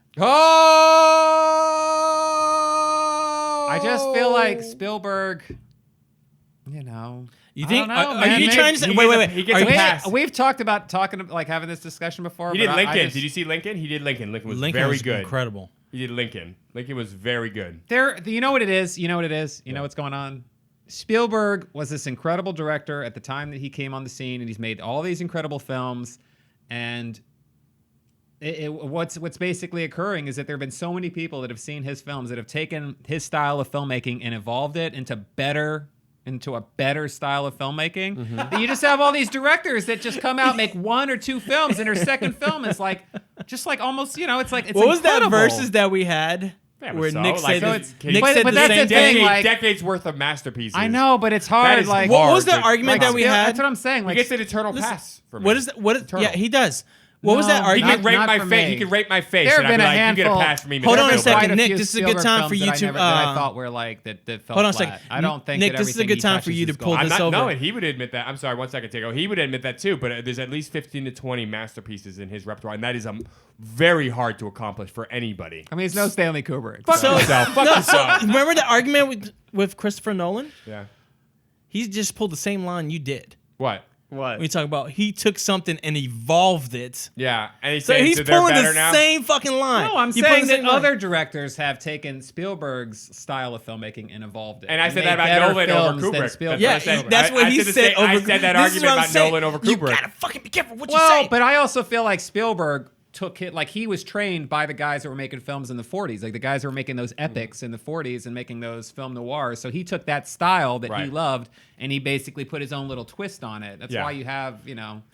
Oh! I just feel like Spielberg. You know, You I think? don't know, Are man. you Maybe- trying to say? he Wait, gets wait, a- he wait. gets Are a you- pass. We've talked about having this discussion before. He did but I Lincoln. just- Did you see Lincoln? He did Lincoln. Lincoln was Lincoln very was good. incredible. He did Lincoln. Lincoln was very good. You know what it is? You know what's going on? Spielberg was this incredible director at the time that he came on the scene, and he's made all these incredible films. And what's basically occurring is that there have been so many people that have seen his films that have taken his style of filmmaking and evolved it into a better style of filmmaking. That you just have all these directors that just come out, make one or two films, and their second film is like almost, it's like, it's What was that incredible. verses that we had Yeah, where so, Nick like, said, so the- it's- Nick but- said but the that's same the thing, thing? like- decades worth of masterpieces. I know, but it's That hard. is Like, What was hard the to- argument that we had? That's what I'm saying. He Like, gets an eternal Listen, pass for me. What is that? What? Eternal. Yeah, he does. What was that No, He argument? could rape Not my for face. me. He could rape my face. There and have I'd been be a like, handful. You get a pass for me. Hold Mr. on a Spielberg. second, quite a Nick, few this is a good Spielberg time for films you that I to, never- that I thought were like that felt hold on a flat. second. I don't think Nick, that this is a everything good he time for touches you to is pull gold. I'm this not, over. no, and he would admit that. I'm sorry, 1 second, Tego. He would admit that too, but there's at least 15 to 20 masterpieces in his repertoire, and that is very hard to accomplish for anybody. I mean, it's no Stanley Kubrick. Fuck so- yourself. Fuck yourself. Remember the argument with Christopher Nolan? Yeah. He just pulled the same line you did. What? What? We talk about he took something and evolved it. Yeah, and he's So saying he's so they're pulling better the now. same fucking line. No, I'm He pulled saying the that same line. other directors have taken Spielberg's style of filmmaking and evolved it. And I said made that about better Nolan over films than Kubrick. Spielberg. Yeah, That's what I said. that's what I he said the said. same- I over, said that this is argument what I'm about saying. Nolan over You Kubrick. gotta fucking be careful what you Well, say. but I also feel like Spielberg took it, like he was trained by the guys that were making films in the 40s, like the guys that were making those epics in the 40s and making those film noirs. So he took that style that he Right. loved and he basically put his own little twist on it. That's Yeah. why you have,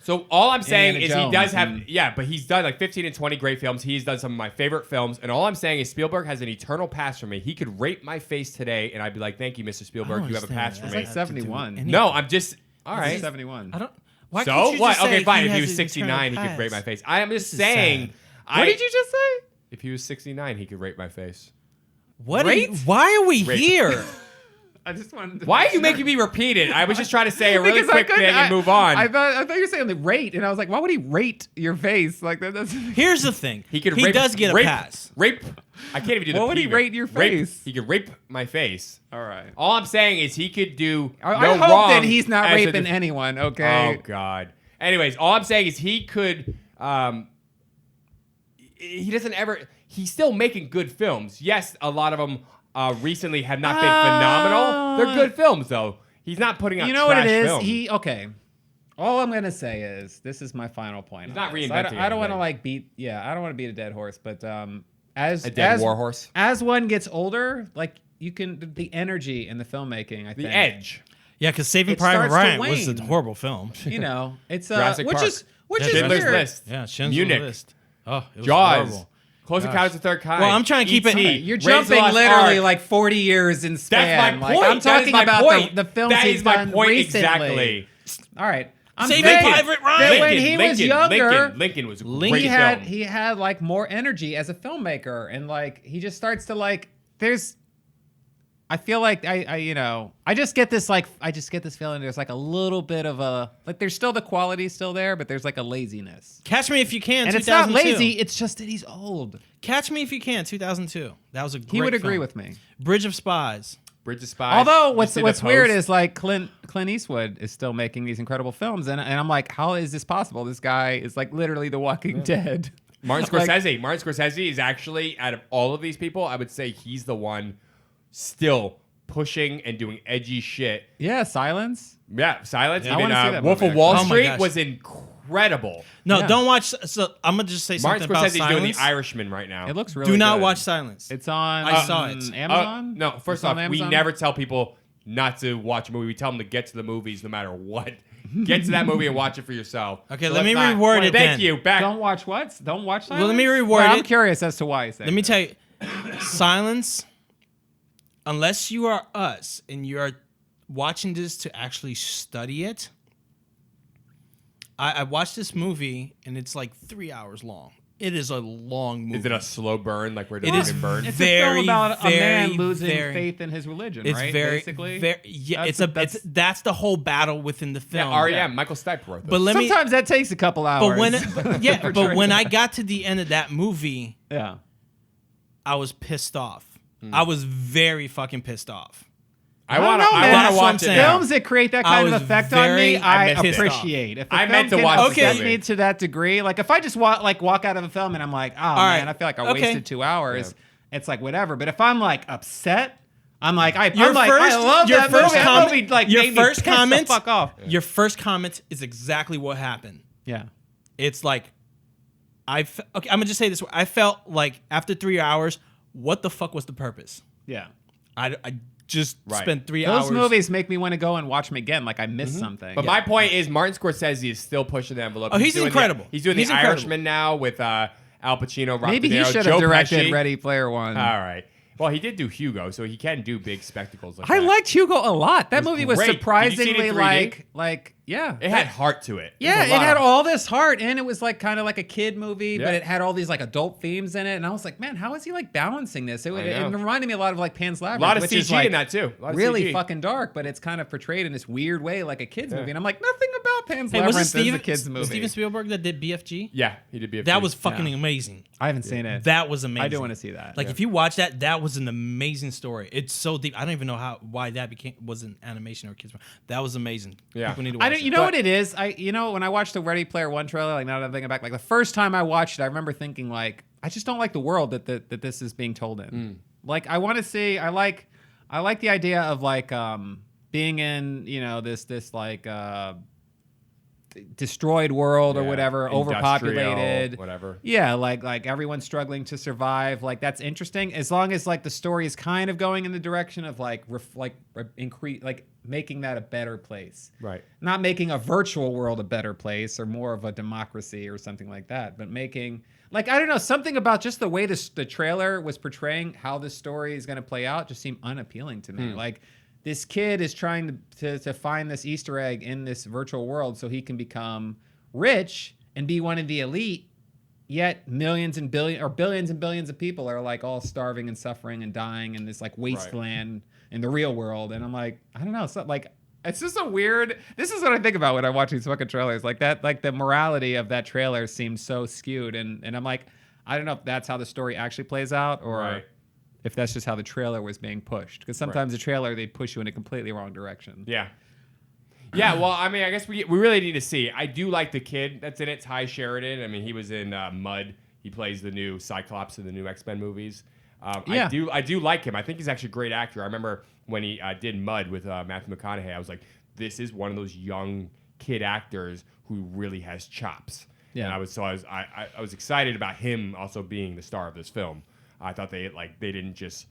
So all I'm saying Indiana is he does Jones have, and- but he's done like 15 and 20 great films. He's done some of my favorite films, and all I'm saying is Spielberg has an eternal pass for me. He could rape my face today, and I'd be like, "Thank you, Mr. Spielberg. You have a pass for It's me." like 71. No, I'm just all He's right. 71. I don't. Why So can't you what? just say Okay, fine. If has he was an 69, he eternal could rape my pass? face. I am just This is saying. sad. What did you just say? If he was 69, he could rape my face. What? Rape? Why are we Rape. here? I just wanted to Why are you making me repeat it? I was just trying to say a really Because I quick couldn't- thing and move on. I thought you were saying the rate, and I was like, why would he rate your face? Like that's Here's the thing. he could. He rape, does get a rape, pass. Rape. I can't even do the. What would he P rate your Rape. face? He could rape my face. all right. All I'm saying is he could do I no hope wrong that he's not as a raping def- anyone. Okay. Oh God. Anyways, all I'm saying is he could. He doesn't ever. He's still making good films. Yes, a lot of them recently have not been phenomenal. They're good films though. He's not putting out. You know what it trash is? films. Okay. All I'm gonna say is this is my final point. He's on not this. reinventing I don't want to anything. like beat. Yeah, I don't want to beat a dead horse, but as A dead as, war horse? As one gets older, like you can the energy in the filmmaking. I The think Edge. Yeah, because Saving It Private starts to Ryan was a wane. horrible film. You know, it's Jurassic which Park. is Schindler's weird. List. Yeah, Schindler's Munich. List. Oh, it was Jaws. horrible. Close Encounters of the Third Kind. Well, I'm trying to keep it- E.T., You're Raiders of the jumping Lost literally Ark. like 40 years in span. That's my Like, point. I'm That is talking my about point. the films That he's is my done point recently. exactly. All right. I'm Saving saying Private Ryan. that when Lincoln, he was Lincoln, younger, Lincoln was a Lincoln great film. he had like more energy as a filmmaker, and like he just starts to like. I feel like I just get this feeling there's like a little bit of a like there's still the quality still there, but there's like a laziness. Catch Me If You Can. And it's not 2002. lazy, it's just that he's old. Catch Me If You Can. 2002. That was a great. He would agree film. with me. Bridge of Spies. Bridge of Spies. Although Just did what's The weird Post. is like Clint Eastwood is still making these incredible films, and I'm like, how is this possible? This guy is like literally The Walking Dead. Martin Scorsese is actually, out of all of these people, I would say he's the one still pushing and doing edgy shit. Yeah, Silence. Yeah, Silence. I wanna see that Wolf movie, of Wall actually. Oh my Street gosh. was incredible. No, Yeah. don't watch. So I'm gonna just say Martin something about Scorsese's doing Silence. The Irishman right now. It looks really Do not good. watch Silence. It's on. I saw it. Amazon. No, first It's on off, we Amazon? never tell people not to watch a movie. We tell them to get to the movies no matter what. Get to that movie and watch it for yourself. Okay, So let me let's not- reword it Thank then. you. Back. Don't watch what? Don't watch Silence. Well, let me reword Well, I'm it. curious as to why you say. Let me tell you, Silence. Unless you are us and you are watching this to actually study it, I watched this movie and it's like 3 hours long. It is a long movie. Is it a slow burn like where It is burn? It's very, a film about a man very, losing very- faith in his religion, It's right? very, Basically. very. Yeah, That's- that's the whole battle within the Yeah, film. R.E.M. Michael Stipe wrote this. But let me. Sometimes that takes a couple hours. But when I got to the end of that movie, yeah. I was pissed off. I was very fucking pissed off. I don't want know, to man. That's what watch I'm it saying. now. Films that create that I kind of was effect on me, very I pissed off. appreciate. If a I film meant to can watch this upset movie. me to that degree, like if I just walk out of a film and I'm like, oh right. man, I feel like I Okay. wasted 2 hours. It's like whatever. But if I'm like upset, I'm like, I love Your that first movie. That comment- movie like your made me first pissed the comment- fuck off. Your first comment is exactly what happened. Yeah. It's like, okay, I'm gonna just say this. I felt like after 3 hours, what the fuck was the purpose? Yeah. I just Right. spent 3 Those hours. movies make me want to go and watch them again, like I missed something. But my point is, Martin Scorsese is still pushing the envelope. Oh, he's doing incredible. He's doing He's The incredible. Irishman now with Al Pacino, Robert Maybe De he Niro, should Joe have directed Pesci. Ready Player One. All right. Well, he did do Hugo, so he can do big spectacles like I that. liked Hugo a lot. That It was movie was great. Did you see it in surprisingly 3D? like yeah. It had heart to it. Yeah, There was it a lot had of- all this heart, and it was like kind of like a kid movie, but Yeah. it had all these like adult themes in it. And I was like, man, how is he like balancing this? It know. reminded me a lot of like Pan's A Labyrinth, lot of which CG is like in that too. A lot of really CG. fucking dark, but it's kind of portrayed in this weird way like a kid's movie. And I'm like, nothing about Pan's Hey, was Labyrinth it is a kid's movie. Steven Spielberg that did BFG? Yeah, he did BFG. That was fucking amazing. I haven't seen it. That was amazing. I do want to see that. Like if you watch that, that was an amazing story. It's so deep. I don't even know why that was an animation or kids. That was amazing. Yeah. People need to watch I don't. it. You know what it is? When I watched the Ready Player One trailer, like now that I'm thinking back, like the first time I watched it, I remember thinking like, I just don't like the world that this is being told in. Like I want to see. I like the idea of like being in this like destroyed world or Yeah, whatever, industrial, overpopulated, whatever. Yeah, like everyone's struggling to survive. Like that's interesting as long as like the story is kind of going in the direction of increase making that a better place. Right. Not making a virtual world a better place or more of a democracy or something like that, but making like I don't know, something about just the way the trailer was portraying how this story is going to play out just seemed unappealing to me. Like this kid is trying to find this Easter egg in this virtual world so he can become rich and be one of the elite, yet billions and billions of people are like all starving and suffering and dying in this like wasteland in the real world. And I'm like, I don't know, so like it's just a weird. This is what I think about when I watch these fucking trailers. Like that, like the morality of that trailer seems so skewed, and I'm like, I don't know if that's how the story actually plays out or Right. if that's just how the trailer was being pushed. Because sometimes the trailer they push you in a completely wrong direction. Yeah. Yeah, well, I mean, I guess we really need to see. I do like the kid that's in it, Ty Sheridan. I mean, he was in Mud. He plays the new Cyclops in the new X-Men movies. Yeah. I do like him. I think he's actually a great actor. I remember when he did Mud with Matthew McConaughey, I was like, this is one of those young kid actors who really has chops. Yeah. And I was excited about him also being the star of this film. I thought they didn't just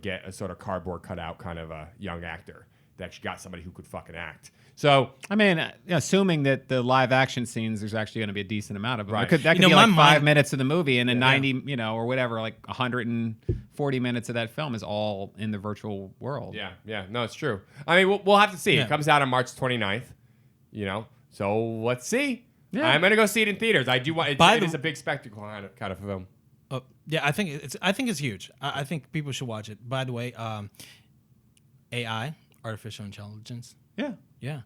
get a sort of cardboard cutout kind of a young actor. They actually got somebody who could fucking act. So I mean, assuming that the live action scenes, there's actually going to be a decent amount of them. Right. That could You be know, like my 5 mind- minutes of the movie, and then 90, or whatever, like 140 minutes of that film is all in the virtual world. yeah, no, it's true. I mean, we'll have to see. Yeah. It comes out on March 29th. So let's see. Yeah. I'm gonna go see it in theaters. I do want. It is a big spectacle kind of film. Yeah, I think it's huge. I think people should watch it. By the way, AI, artificial intelligence. Yeah. Yeah.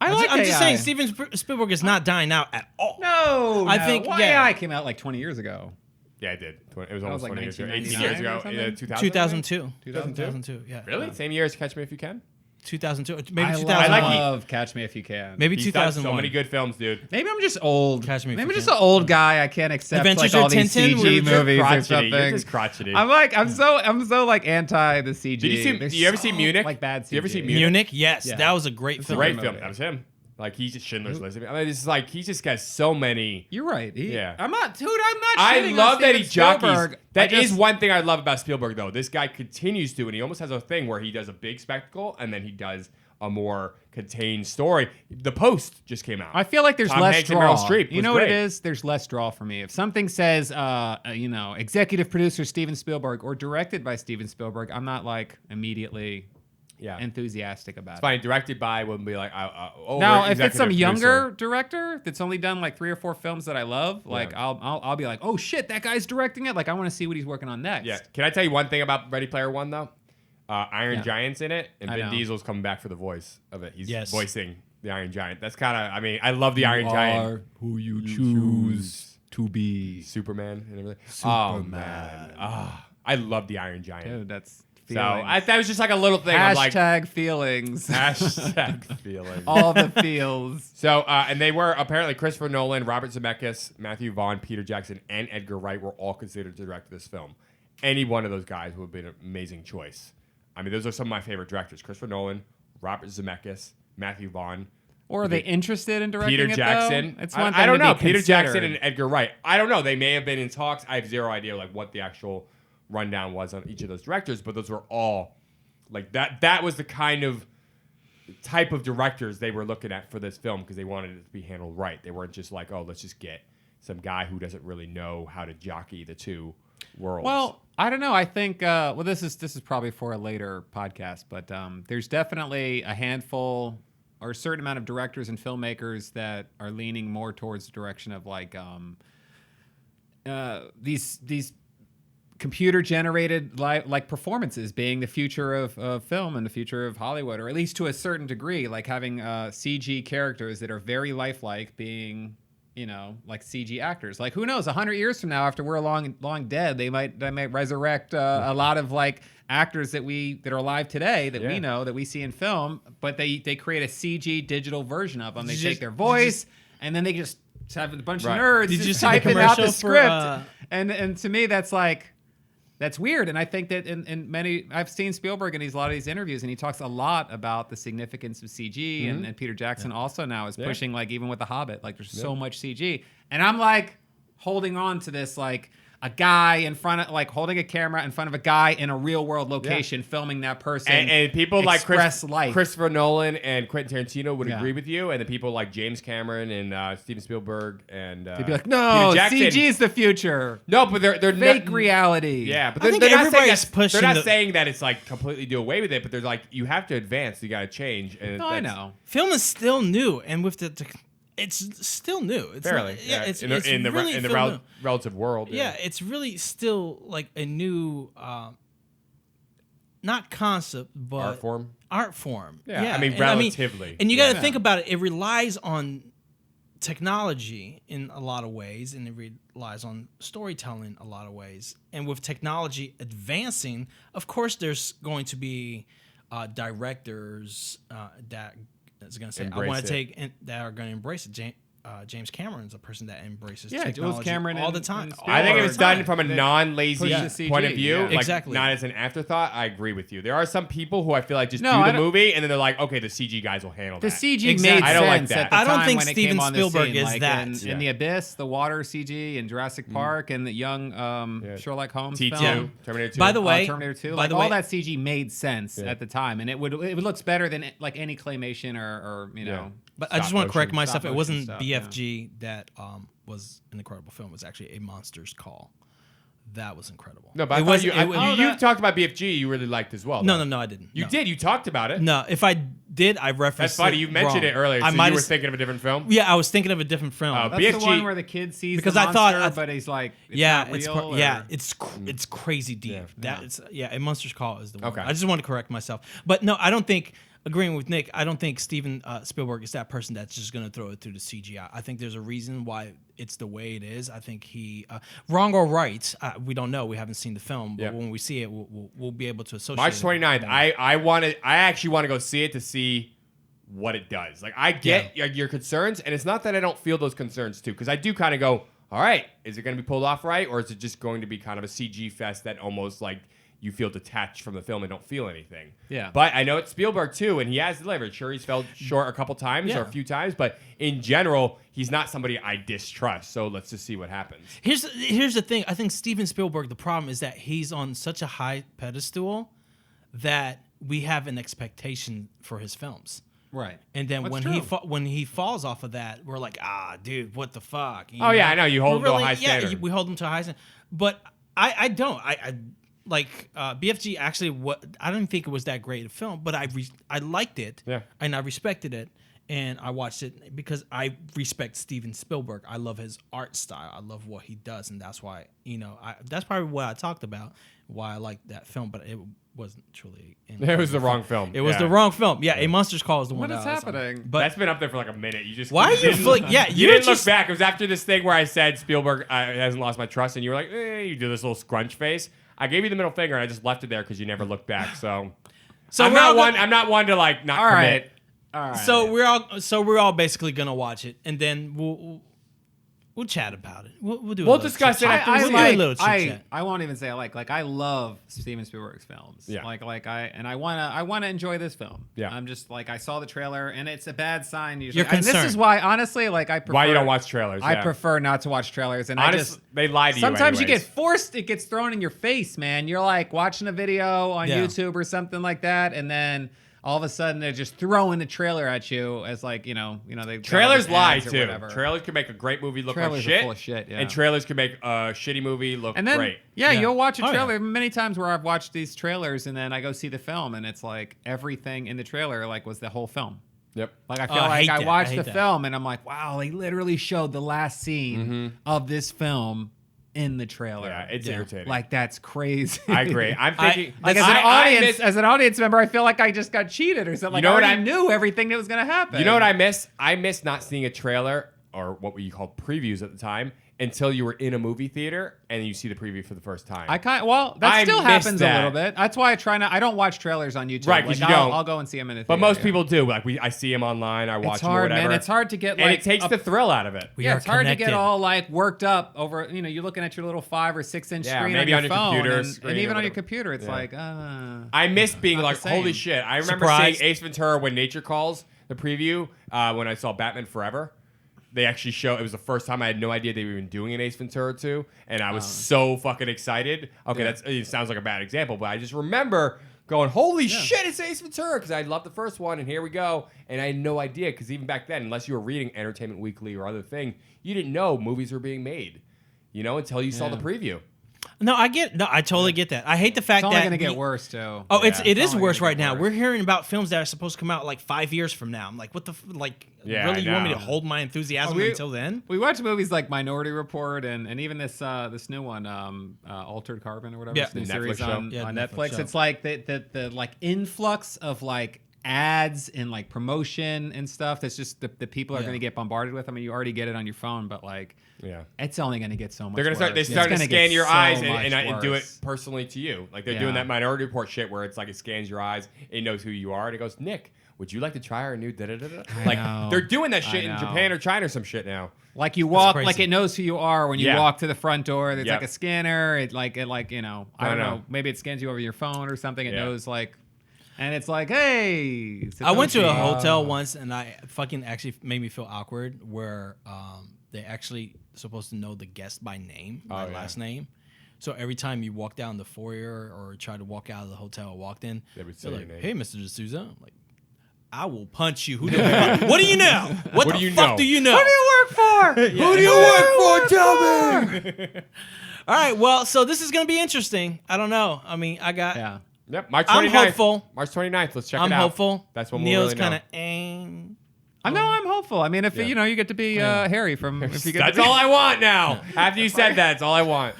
I'm just saying, Steven Spielberg is not dying out at all. No, I think, well, yeah. AI came out like 20 years ago. Yeah, it did. It was That almost was like 20 years ago. 18 1999 years ago. or something? 2000. 2002. 2002? 2002. Yeah. Really? Same year as Catch Me If You Can? 2002, maybe I 2001. love Catch Me If You Can. Maybe He's done 2001. so many good films, dude. Maybe I'm just old. Catch Me If Maybe You I'm just Can. an old guy. I can't accept Adventures like all of these Tintin, CG we're just movies or crotchety. something. You're just crotchety. I'm so like anti the CG. Did you see? They're Do you ever see so, Munich? Like bad CG. Do you ever see Munich? Munich, yes, Yeah. that was a great film. Great Film film. movie. That was him. Like he's just Schindler's List. I mean, it's like he just got so many. You're right. Yeah. I'm not, dude. I'm not. I shitting love on that he Steven jockeys. Spielberg. That is one thing I love about Spielberg, though. This guy continues to, and he almost has a thing where he does a big spectacle and then he does a more contained story. The Post just came out. I feel like there's Tom less Hanks and draw. Meryl Streep You was know what it great. is? There's less draw for me. If something says, executive producer Steven Spielberg or directed by Steven Spielberg, I'm not like immediately Yeah. enthusiastic about it. Fine, directed by wouldn't be like, Now, we're if it's some executive younger producer. director that's only done like 3 or 4 films that I love, like Yeah. I'll be like, oh shit, that guy's directing it. Like I want to see what he's working on next. Yeah. Can I tell you one thing about Ready Player One, though? Iron Yeah. Giant's in it, and I Vin know. Diesel's coming back for the voice of it. He's Yes. voicing the Iron Giant. That's kind of, I mean, I love the Iron Giant. who you choose to be. Superman and everything. Oh, man. I love the Iron Giant. Dude, that's So feelings. that was just like a little thing. I'm like, Hashtag feelings. hashtag feeling. All the feels. So, and they were apparently Christopher Nolan, Robert Zemeckis, Matthew Vaughn, Peter Jackson, and Edgar Wright were all considered to direct this film. Any one of those guys would have been an amazing choice. I mean, those are some of my favorite directors: Christopher Nolan, Robert Zemeckis, Matthew Vaughn, Or are they interested in directing Peter it, Jackson. though? It's one I thing don't to know. be Peter Jackson considered. and Edgar Wright. I don't know. They may have been in talks. I have zero idea like what the actual rundown was on each of those directors, but those were all like that. That was the kind of type of directors they were looking at for this film because they wanted it to be handled right. They weren't just like, oh, let's just get some guy who doesn't really know how to jockey the two worlds. Well, I don't know. I think this is probably for a later podcast, but there's definitely a handful or a certain amount of directors and filmmakers that are leaning more towards the direction of like these computer generated like performances being the future of film and the future of Hollywood, or at least to a certain degree, like having CG characters that are very lifelike being, you know, like CG actors. Like who knows, 100 years from now, after we're long dead, they might resurrect a lot of like actors that are alive today that we know, that we see in film, but they create a CG digital version of them. They take their voice and then they just have a bunch of nerds Did you just see the typing out the commercial for, script. And to me, that's like, that's weird. And I think that in many, I've seen Spielberg in a lot of these interviews, and he talks a lot about the significance of CG. And Peter Jackson also now is pushing, like, even with The Hobbit, like, there's so much CG. And I'm like holding on to this, like, a guy in front of, like, holding a camera in front of a guy in a real world location, filming that person. and people like life. Christopher Nolan and Quentin Tarantino would Yeah. agree with you, and the people like James Cameron and Steven Spielberg and They'd be like, no, Peter Jackson. CG is the future. No, but they're Fake not, reality. Yeah, but I think they're not saying everybody's that, pushing they're not the- saying that it's like completely do away with it, but they're like, you have to advance, you got to change. And No, I know. Film is still new, and with it's still new. It's Barely, not, yeah. It's in the really in the still new. relative world. Yeah, it's really still like a new, not concept, but Art form. Yeah, I mean, and relatively. and you got to Yeah. think about it. It relies on technology in a lot of ways, and it relies on storytelling a lot of ways. And with technology advancing, of course, there's going to be directors that is going to say, Embrace "I want it. to take," and that are going to embrace it. James Cameron's a person that embraces Yeah, technology Jules Cameron all and- the time. and I think if it's done All the from a time. non-lazy push the point of CG, view, yeah. like Exactly. not as an afterthought, I agree with you. There are some people who I feel like just No, do I the don't- movie and then they're like, okay, the CG guys will handle The that. CG Exactly. made I don't like sense that. at the I don't time think when it Steven came on the Spielberg scene, is like that. in The Abyss, the water CG, and Jurassic Park, and the young Sherlock Holmes T2, film. Terminator 2. By the way, Terminator 2. by Like the all way- that CG made sense at the time, and it looks better than like any claymation or you know. But I just Stop want to correct motion. myself. Stop It wasn't motion stuff, BFG that was an incredible film. It was actually A Monster's Call. That was incredible. No, but I it thought was, you, it was- you've talked about BFG you really liked as well. no, though. no, I didn't. You No. did. You talked about it. No, if I did, I referenced. That's funny. You mentioned it earlier. So I you might were have. thinking of a different film? Yeah, I was thinking of a different film. Oh, That's BFG the one where the kid sees Because the I thought- monster, but he's like, it's yeah, not it's real, yeah, or- it's crazy deep. Yeah. A Monster's Call is the one. Okay. I just want to correct myself. But no, I don't think agreeing with Nick, I don't think Steven Spielberg is that person that's just going to throw it through the CGI. I think there's a reason why it's the way it is. I think he, wrong or right, we don't know. We haven't seen the film, but when we see it, we'll be able to associate. March 29th. I actually want to go see it to see what it does. Like, I get your concerns, and it's not that I don't feel those concerns too, because I do kind of go, all right, is it going to be pulled off right, or is it just going to be kind of a CG fest that almost like you feel detached from the film and don't feel anything? Yeah. But I know it's Spielberg too, and he has delivered. Sure, he's fell short a couple times or a few times, but in general, he's not somebody I distrust. So let's just see what happens. Here's the thing. I think Steven Spielberg, the problem is that he's on such a high pedestal that we have an expectation for his films. Right. And then That's when he falls off of that, we're like, dude, what the fuck? You Oh, yeah, I know. You hold him to a high standard. Yeah, we hold him to a high standard. But I don't. I like BFG actually. I didn't think it was that great a film, but I liked it. Yeah. And I respected it, and I watched it because I respect Steven Spielberg. I love his art style. I love what he does, and that's why that's probably what I talked about. Why I liked that film, but it wasn't truly. It was the wrong film. It was the wrong film. Yeah, A Monster's Call is the one. What is happening? But that's been up there for like a minute. You just why are you you didn't look back. It was after this thing where I said Spielberg hasn't lost my trust, and you were like, you do this little scrunch face. I gave you the middle finger, and I just left it there because you never looked back. So I'm not one to like not commit. All right. So we're all basically gonna watch it, and then we'll chat about it. We'll discuss it after we'll do a little chit chat. I won't even say like I love Steven Spielberg's films. Yeah. I wanna enjoy this film. Yeah. I'm just like I saw the trailer and it's a bad sign usually. You're concerned. And this is why honestly I prefer Why you don't watch trailers? I yeah. prefer not to watch trailers, and Honestly, they lie to you. Sometimes you anyways. get forced. It gets thrown in your face, man. You're like watching a video on YouTube or something like that, and then all of a sudden they're just throwing a trailer at you as like they trailers lie ads or too. whatever. Trailers can make a great movie look Trailers like are shit, full of shit, yeah. and trailers can make a shitty movie look And then, great. you'll watch a Oh, trailer. yeah. Many times where I've watched these trailers and then I go see the film and it's like everything in the trailer like was the whole film. Yep. Like I feel I like hate I that. watched I the hate that. film and I'm like, wow, they literally showed the last scene of this film in the trailer. Yeah, it's irritating. Like that's crazy. I agree. I'm thinking Like as an audience member, I feel like I just got cheated or something. You know like, what I knew everything that was gonna happen. You know what I miss? I miss not seeing a trailer or what we called previews at the time until you were in a movie theater and you see the preview for the first time. That I still miss happens that. a little bit. That's why I don't watch trailers on YouTube. Right, 'cause like, you don't. I'll go and see them in the theater. But most yeah. people do. Like I see them online. I watch It's them or hard, whatever. man. It's hard to get like and it takes the thrill out of it. We yeah, are it's hard to get connected. all like worked up over. You're looking at your little 5 or 6 inch Yeah, screen maybe on on your your phone, computer and screen even or on your whatever. computer, it's Yeah. like. I miss being not like, the same. holy shit. I remember Surprise. seeing Ace Ventura When Nature Calls, the preview, when I saw Batman Forever. They actually it was the first time I had no idea they were even doing an Ace Ventura 2, and I was so fucking excited. Okay, it sounds like a bad example, but I just remember going, holy shit, it's Ace Ventura, because I loved the first one, and here we go. And I had no idea, because even back then, unless you were reading Entertainment Weekly or other thing, you didn't know movies were being made, until you saw the preview. No, I totally get that. I hate the fact It's only that going to get worse too. Oh, it is only worse gonna right get now. worse. We're hearing about films that are supposed to come out like 5 years from now. I'm like, what the Yeah, really? I You want me know. to hold my enthusiasm we- until then? We watch movies like Minority Report and even this new one, Altered Carbon or whatever. Yeah. It's the new The series Netflix show. on Yeah, the Netflix. Netflix show. It's like the like influx of like ads and like promotion and stuff. That's just the people are Yeah. going to get bombarded with. I mean, you already get it on your phone, but like, Yeah. it's only going to get so much. They're gonna start. They worse. start to It's gonna scan get your so eyes much and do it worse. personally to you. Like they're Yeah. doing that Minority Report shit where it's like it scans your eyes, it knows who you are, and it goes, Nick, would you like to try our new da da da da? Like know. they're doing that I shit in know. Japan or China or some shit now. Like you walk, crazy. like it knows who you are when you Yeah. walk to the front door. There's Yep. like a scanner. I don't know. know. Maybe it scans you over your phone or something. It Yeah. knows like, and it's like, hey. I went to a Satoshi. hotel once, and I fucking actually made me feel awkward. Where they actually supposed to know the guest by name, by last name. So every time you walk down the foyer or try to walk out of the hotel or walked in, They would they're say like, your name. "Hey, Mr. D'Souza," I'm like, "I will punch you. Who do you what do you know? What What the do you fuck know? do you know? Who do you work for? Who do you work for? Tell me. All right, well, so this is gonna be interesting. I don't know. I mean, I got. Yeah. Yep, March I'm 29th. hopeful. March 29th. Let's check I'm it out. hopeful. That's when Neil's we'll really know. kind of. I'm helpful. I mean, if you know, you get to be Harry from. If you get That's all I want now. After you said that, that's all I want.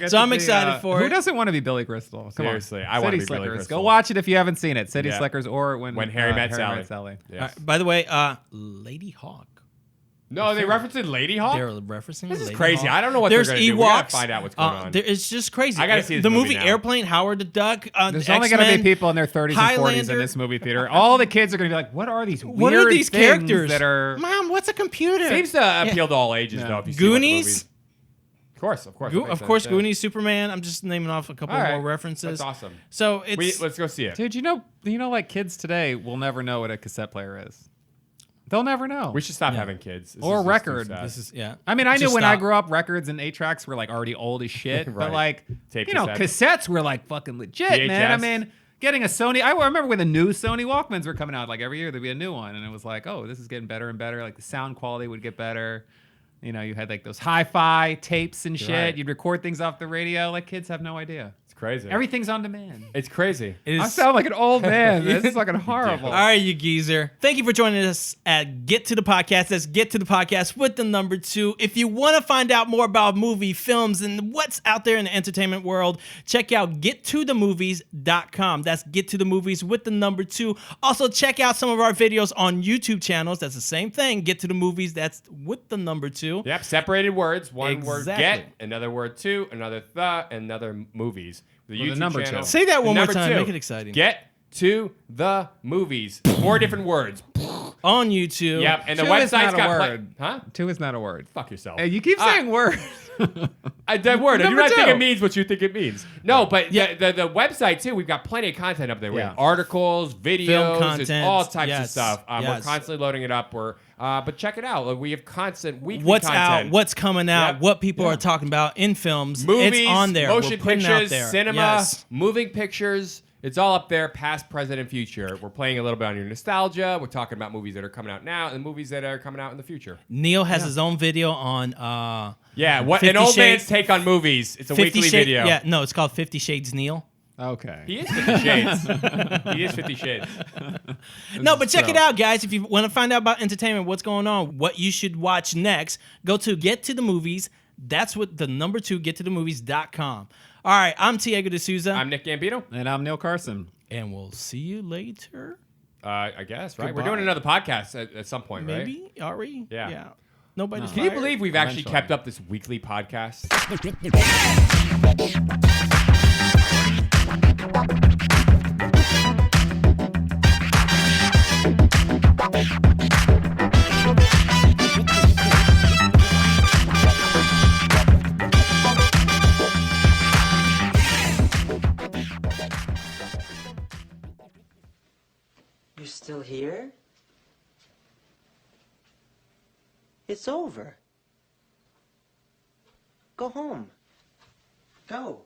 So I'm excited for it. Who doesn't want to be Billy Crystal? Come Seriously, on. I want to be City Billy Slickers. Crystal. Go watch it if you haven't seen it. City Yeah. Slickers or when Harry Met Sally. Sally. Yes. By the way, Lady Hawk. No, they referenced Lady Hawk. They're referencing. This is Lady crazy. Hawk. I don't know what There's they're going to do. We gotta find out what's going on. It's just crazy. I gotta see this the movie movie now. Airplane, Howard the Duck. There's only going to be people in their 30s and 40s in Highlander. this movie theater. All the kids are going to be like, "What are these? What weird are these things characters that are?" Mom, what's a computer? Seems to appeal to all ages, though. If you see what the Goonies. movies- Of course. That makes Of course, sense, yeah. Goonies, Superman. I'm just naming off a couple All right. more references. That's awesome. So it's Let's go see it. Dude, you know, like kids today will never know what a cassette player is. They'll never know. We should stop having kids. This Or is just too record. sad. this is I mean, I knew Just when I stop. grew up, records and 8-tracks were like already old as shit. Right. But like, Tape you know, cassettes were like fucking legit, man. I VHS. mean, getting a Sony. I remember when the new Sony Walkmans were coming out. Like every year there'd be a new one, and it was like, oh, this is getting better and better. Like the sound quality would get better. You know, you had like those hi-fi tapes and shit. Right. You'd record things off the radio. Like kids have no idea. It's crazy. Everything's on demand. It's crazy. It I is- sound like an old man. This is fucking horrible. All right, you geezer. Thank you for joining us at Get to the Podcast. That's Get to the Podcast with the number 2. If you want to find out more about movie, films, and what's out there in the entertainment world, check out gettothemovies.com. That's Get to the Movies with the number 2. Also, check out some of our videos on YouTube channels. That's the same thing. Get to the Movies. That's with the number 2. Yep, separated words. One word Exactly. get, another word to, another another movies. The Well, the YouTube number channel. two. Say that one more Number time. 2. Make it exciting. Get to the movies. 4 different words. On YouTube. Yep, and the Two is website's not a got word. huh? 2 is not a word. Fuck yourself. Hey, you keep Ah. saying words. That word. I do Number not think 2. it means what you think it means. No, but the website too. We've got plenty of content up there. We have Yeah. articles, videos, Film there's content, all types of yes, stuff. We're yes. constantly loading it up. But check it out. We have constant weekly What's content. out, what's coming out, Yep. what people are talking about in films. Movies, it's on there. motion We're putting it out pictures, there. cinema, Yes. moving pictures. It's all up there, past, present, and future. We're playing a little bit on your nostalgia. We're talking about movies that are coming out now and movies that are coming out in the future. Neil has his own video on Yeah, what 50 an old Shades- man's take on movies. It's a 50 weekly Shades. video. Yeah, no, it's called 50 Shades Neil. Okay. He is 50 Shades. He is 50 Shades. No, but check it out, guys. If you want to find out about entertainment, what's going on, what you should watch next, go to Get to the Movies. That's what the number 2, gettothemovies.com. All right, I'm Tiago D'Souza, I'm Nick Gambino. And I'm Neil Carson. and we'll see you later. I guess, right? We're Goodbye. doing another podcast at some point, right? Maybe, are we? Yeah. Yeah. Nobody's Can you fired. believe we've actually Eventually. kept up this weekly podcast? You're still here? It's over. Go home. Go.